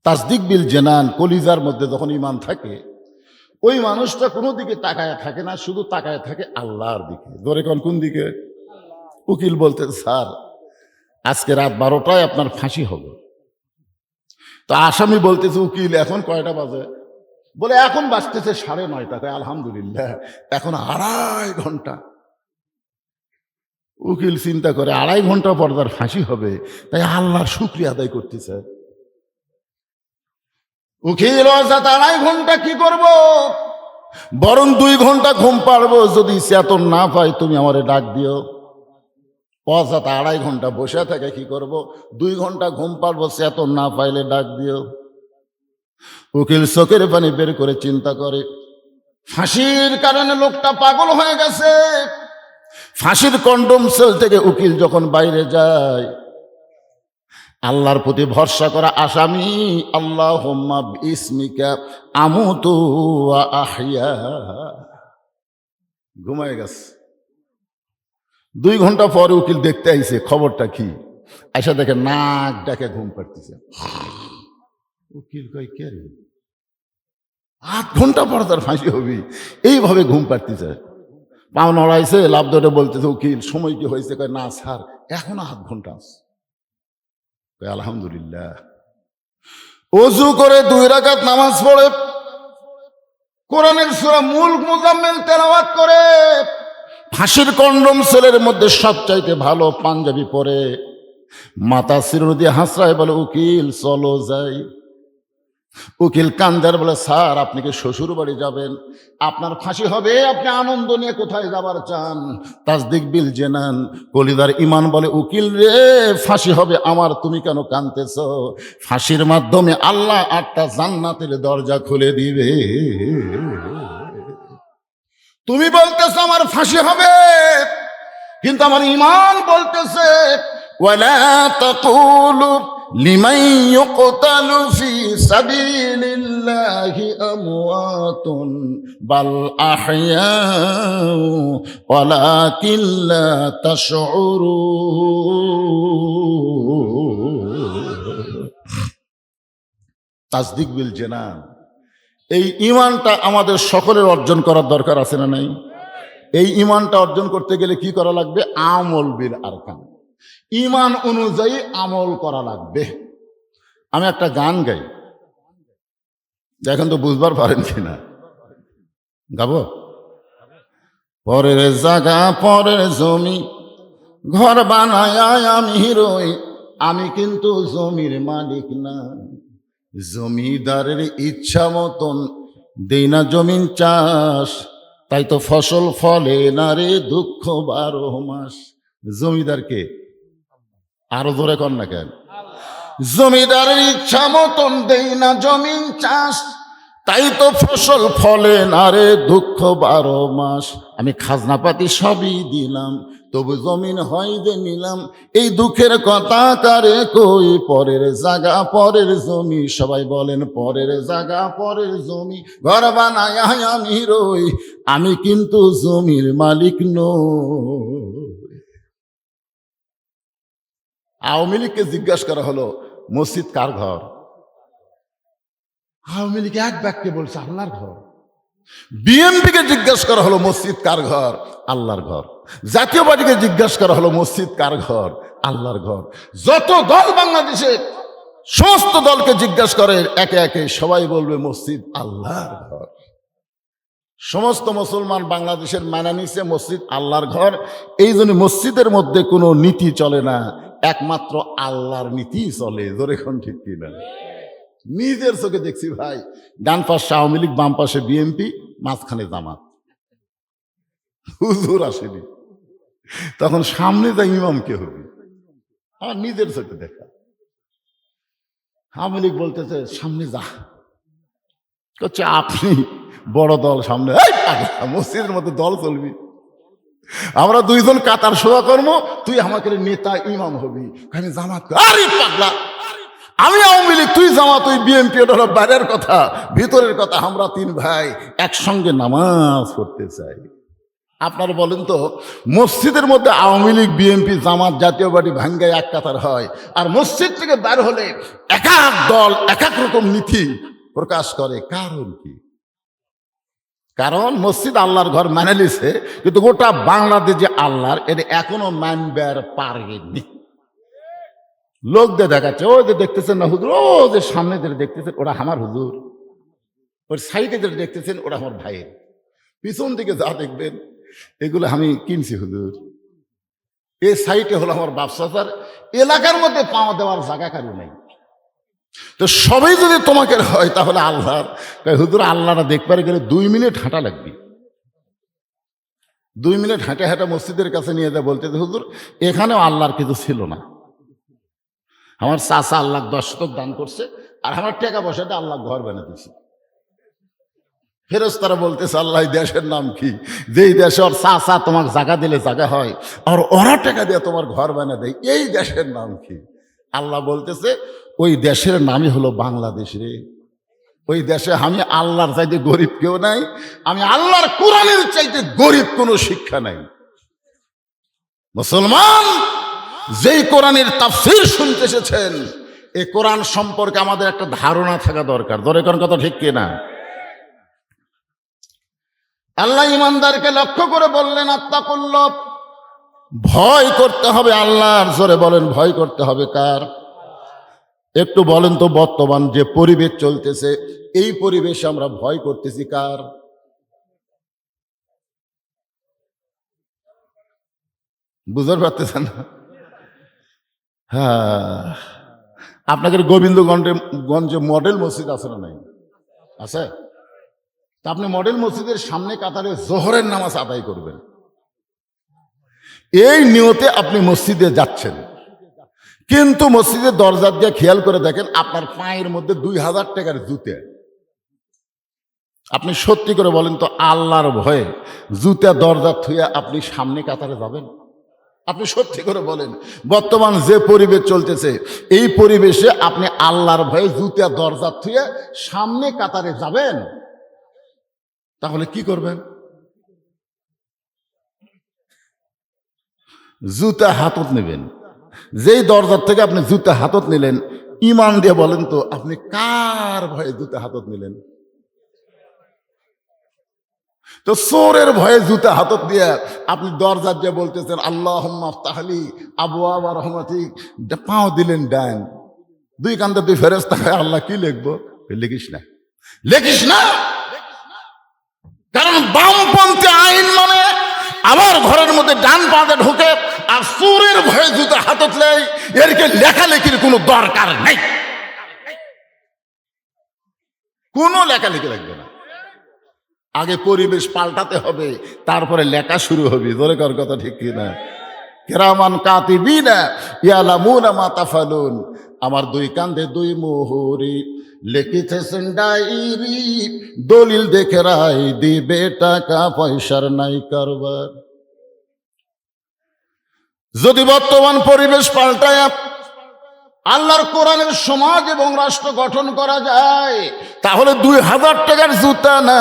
তাসদিক বিল জানান, কলিজার মধ্যে যখন ঈমান থাকে ওই মানুষটা কোনো দিকে তাকায় থাকে না, শুধু তাকায় থাকে আল্লাহর দিকে। ধরে কোন দিকে? উকিল বলতে, স্যার আজকে রাত 12টায় আপনার ফাঁসি হবে। তো আসামি বলতেছে, উকিল এখন কয়টা বাজে? বলে এখন বাজতেছে 9:30। আলহামদুলিল্লাহ, এখন 2.5 ঘন্টা। উকিল চিন্তা করে 2.5 ঘন্টা পর তার ফাঁসি হবে, তাই আল্লাহর শুকরিয়া আদায় করতেছে। উকিল 2.5 ঘন্টা কি করব? বরং 2 ঘন্টা ঘুম পাড়বো, যদি চেতন না পাই তুমি আমারে ডাক দিও। 2.5 ঘন্টা বসে থাকে কি করব? 2 ঘন্টা ঘুম পাড়বো, চেতন না পাইলে ডাক দিও। উকিল চোখের পানি বের করে চিন্তা করে, ফাঁসির কারণে লোকটা পাগল হয়ে গেছে। ফাঁসির কন্ডম সেল থেকে উকিল যখন বাইরে যায়, আল্লাহর প্রতি ভরসা করা আসামি আল্লাহুম্মা বিসমিকা আমুতু ওয়া আহইয়া, ঘুমায় গেছে। 2 ঘন্টা পরে উকিল দেখতে আইছে খবরটা কি, আইসা দেখে নাক ডাকে ঘুম পাড়তেছে। উকিল কই, কে রে? 8 ঘন্টা পর তার ফাঁসি হবি, এইভাবে ঘুম পাড়তেছে। পাও নড়াইছে, লাভ ধরে বলতেছে, উকিল সময় কি হয়েছে? কয় না স্যার, এখনো 8 ঘন্টা আছে। আলহামদুলিল্লাহ। ওযু করে 2 রাকাত নামাজ পড়ে, কোরআনের সূরা মুলক মুজাম্মিল তেলাওয়াত করে, ফাঁসির কন্ডম সেলের মধ্যে সবচাইতে ভালো পাঞ্জাবি পরে মাথা শিরোনো দিয়ে হাসরায় বলে, উকিল চলো যাই। উকিল কান্দার বলে, স্যার আপনি কি শ্বশুর বাড়ি যাবেন? আপনার ফাঁসি হবে, আপনি আনন্দ নিয়ে কোথায় যাবার চান? তাসদিক বিল জানান, কলিদার ঈমান বলে, উকিল রে ফাঁসি হবে আমার, তুমি কেন কাঁদতেছ? ফাঁসির মাধ্যমে আল্লাহ 8টা জান্নাতের দরজা খুলে দিবে। তুমি বলতেছ আমার ফাঁসি হবে, কিন্তু আমার ঈমান বলতেছে ওয়ালা তাকুলু লিমান ইউকতালু ফি সাবিলিল্লাহি আমওয়াতুন বাল আহইয়াউ ওয়ালাকিন লা তাশউরুন। তাসদিক বিল জানান, এই ঈমানটা আমাদের সকলের অর্জন করার দরকার আছে না নাই? এই ঈমানটা অর্জন করতে গেলে কি করা লাগবে? আমল বিল আরকান, ঈমান অনুযায়ী আমল করা লাগবে। আমি একটা গান গাই, দেখেন তো বুঝবার পারেন কিনা। গাবো? পরের জায়গা পরের জমি ঘর বানায় আমি রই, আমি কিন্তু জমির মালিক না। জমিদারের ইচ্ছা মতন দেই না জমিন চাষ, তাই তো ফসল ফলে না রে দুঃখ 12 মাস। জমিদারকে আরো জোরে কর না কেন? জমিদারের ইচ্ছা মতন দেই না জমিন চাষ, তাই তো ফসল ফলে না রে দুঃখ 12 মাস। আমি খাজনাপাতি সবই দিলাম, তবু জমিন হয় যে নিলাম। এই দুঃখের কথা কারে কই, পরের জায়গা পরের জমি। সবাই বলেন পরের জায়গা পরের জমি, ঘর বানায় আমি রই, আমি কিন্তু জমির মালিক নই। আওয়ামী লীগকে জিজ্ঞাসা করা হলো মসজিদ কার ঘর? আওয়ামী লীগ এক বাক্যে বলছে আল্লাহর ঘর। বিএনপিকে জিজ্ঞাসা করা হলো মসজিদ কার ঘর? আল্লাহর ঘর। জাতীয় পার্টিকে জিজ্ঞাসা করা হলো মসজিদ কার ঘর? আল্লাহর ঘর। যত দল বাংলাদেশে সমস্ত দলকে জিজ্ঞাসা করে একে একে সবাই বলবে মসজিদ আল্লাহর ঘর। সমস্ত মুসলমান বাংলাদেশের মানা নিছে মসজিদ আল্লাহর ঘর। এই জন্য মসজিদের মধ্যে কোনো নীতি চলে না, একমাত্র আল্লাহর নীতি চলে। জোরে কোন ঠিক কিনা? নিজের চোখে দেখছি ভাই, ডান পাশে আওয়ামী লীগ, বাম পাশে বিএনপি, মাঝখানে জামাত। হুজুর আসেনি, তখন সামনে যা ইমাম কে হবে? আমার নিজের চোখে দেখা। আওয়ামী লীগ বলতেছে সামনে যা, করছে আপনি বড় দল সামনে, মসজিদের মধ্যে দল চলবি, আমরা দুইজন কাতার সোজা করবো, তুই আমাকে নেতা ইমাম হবি। আমি জামাত, আরে পাগলা, আমি আওয়ামী লীগ, তুই জামাত, তুই বিএনপি, ওটা হলো বাইরের কথা, ভিতরের কথা। আমরা তিন ভাই একসঙ্গে নামাজ পড়তে চাই। আপনারা বলেন তো, মসজিদের মধ্যে আওয়ামী লীগ, বিএনপি, জামাত, জাতীয় পার্টি ভাঙ্গায় এক কাতার হয়, আর মসজিদ থেকে বের হলে এক এক দল এক এক রকম নীতি প্রকাশ করে। কারণ কি? কারণ মসজিদ আল্লাহর ঘর মানে লিছে, কিন্তু গোটা বাংলাদেশ যে আল্লাহর, এটা এখনো মানবার পারেনি। লোকদের দেখাচ্ছে, ওই যে দেখতেছেন না হুজুর, ও যে সামনে যে দেখতেছেন ওরা আমার হুজুর, ওর সাইডে যে দেখতেছেন ওরা আমার ভাইয়ের, পিছন দিকে যা দেখবেন এগুলো আমি কিনছি হুজুর, এই সাইডে হলো আমার ব্যবসাদার। এলাকার মধ্যে পাওয়া দেওয়ার জায়গা কারো নেই। তো সবাই যদি তোমাকে হয় তাহলে আল্লাহর। হুজুর আল্লাহরা দেখবার গেলে 2 মিনিট হাঁটা লাগবে। 2 মিনিট হাঁটা হাঁটা মসজিদের কাছে নিয়ে যা বলতে, হুজুর এখানেও আল্লাহর কিছু ছিল না, আমার চাচা আল্লাহ 10 শতক দান করছে, আর আমার টাকা পয়সাটা আল্লাহ ঘর বানিয়ে দিয়েছে। ফেরেশতারা বলতেছে আল্লাহ দেশের নাম কি, যেই দেশে ওর চাচা তোমাকে জায়গা দিলে জায়গা হয়, আর ওরা টাকা দিয়ে তোমার ঘর বানিয়ে দেয়, এই দেশের নাম কি? আল্লাহ বলতেছে ওই দেশের নামই হলো বাংলাদেশ রে। ওই দেশে আমি আল্লাহর চাইতে গরিব কেউ নাই, আমি আল্লাহর কোরআনের চাইতে গরিব কোনো শিক্ষা নাই। মুসলমান, যেই কোরআনের তাফসীর শুনতে এসেছেন, এই কোরআন সম্পর্কে আমাদের একটা ধারণা থাকা দরকার। ধরে কোন কথা ঠিক কিনা? আল্লাহ ইমানদারকে লক্ষ্য করে বললেন আত্তাকুল্লাহ, ভয় করতে হবে আল্লাহর। জোরে বলেন ভয় করতে হবে কার? একটু বলেন তো, বর্তমান যে পরিবেশ চলতেছে, এই পরিবেশে আমরা ভয় করতেছি কার? বুঝতে পারতেছেন না? হ্যাঁ, আপনাদের গোবিন্দগঞ্জে মডেল মসজিদ আছে না নাই? আছে। তা আপনি মডেল মসজিদের সামনে কাতারে জোহরের নামাজ আদায় করবেন, এই নিয়তে আপনি মসজিদে যাচ্ছেন, কিন্তু মসজিদের দরজা দিয়ে খেয়াল করে দেখেন আপনার পায়ের মধ্যে 2000 টাকার জুতে। আপনি সত্যি করে বলেন তো, আল্লাহর ভয়ে জুতা দরজা থুয়ে আপনি সামনে কাতারে যাবেন? আপনি সত্যি করে বলেন, বর্তমান যে পরিবেশ চলতেছে, এই পরিবেশে আপনি আল্লাহর ভয়ে জুতা দরজা থুয়ে সামনে কাতারে যাবেন? তাহলে কি করবেন? জুতা হাতত নেবেন। যেই দরজার থেকে আপনি জুতা হাতত নিলেন, ইমান দিয়ে বলেন তো আপনি কার ভয়ে জুতা হাতত নিলেন? তো চোরের ভয়ে জুতা হাতত দিয়ে আপনি দরজা দিয়ে বলতেছেন আল্লাহুম্মা আফতাহলি আবওয়াবা রহমাতিক, পাও দিলেন ডান, 2 কান্দে 2 ফেরেশতা, আল্লাহ কি লিখবো? লিখিস না, লিখিস না। কারণ বামপন্থী আইন মানে আমার ঘরের মধ্যে ডান পাতে ঢুকে আর চোরের ভয়ে জুতা হাতত নেই, এরকে লেখালেখির কোনো দরকার নেই, কোনো লেখালেখি লাগবে না। আগে পরিবেশ পাল্টাতে হবে, তারপরে লেখা শুরু হবে। জোরে কর কথা ঠিক কিনা? কিরামান কাতিবিনা ইয়ালামুনা মা তাফালুন। আমার দুই কান্ধে দুই মোহরি, লিখিতেছেন ডায়েরি, দলিল দেখে রায় দিবে, টাকা পয়সার নাই কারবার। যদি বর্তমান পরিবেশ পাল্টায় আল্লাহর কোরআনের সমাজ এবং রাষ্ট্র গঠন করা যায়, তাহলে 2000 টাকার জুতা না,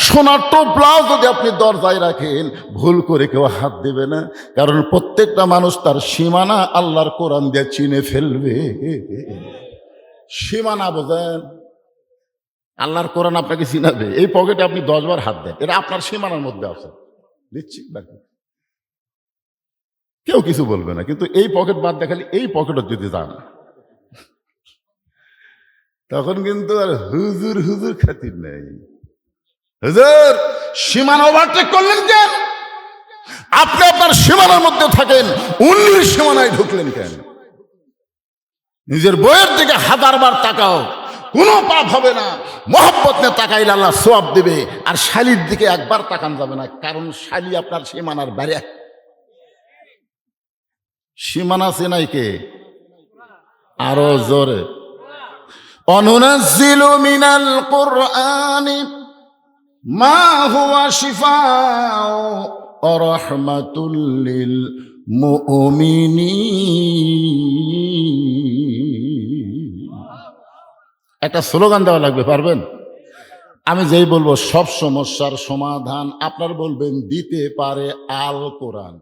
সোনার টোপলাও যদি আপনি দরজায় রাখেন, ভুল করে কেউ হাত দেবে না। কারণ প্রত্যেকটা মানুষ তার সীমানা আল্লাহর কোরআন দিয়ে চিনে ফেলবে। সীমানা বোঝেন? আল্লাহর কোরআন আপনাকে চিনাবে। এই পকেটে আপনি 10 বার হাত দেন, এটা আপনার সীমানার মধ্যে আছে, দিচ্ছি বাকি কেউ কিছু বলবে না। কিন্তু এই পকেট বাদ দেখালে, এই পকেটও যদি যান, তখন কিন্তু আর হুজুর হুজুর খাতির নেই। হুজুর সীমানা ওভারটেক করলেন কেন? আপনি আপনার সীমানার মধ্যে থাকেন, অন্যের সীমানায় ঢুকলেন কেন? নিজের বইয়ের দিকে 1000 বার তাকাও, কোনো পাপ হবে না। মহব্বত নিয়ে তাকাইলে আল্লাহ সওয়াব দিবে। আর শালির দিকে একবার তাকান যাবে না, কারণ শালি আপনার সীমানার বাইরে। সীমানা চেনাই কে? আরো জোরে। অনুনাজ্জিলু মিনাল কুরআনি মা হুয়া শিফাউ ওয়া রাহমাতুল লিল মুমিনিন। একটা স্লোগান দেওয়া লাগবে, পারবেন? আমি যেই বলবো সব সমস্যার সমাধান আপনার বলবেন দিতে পারে আল কোরআন।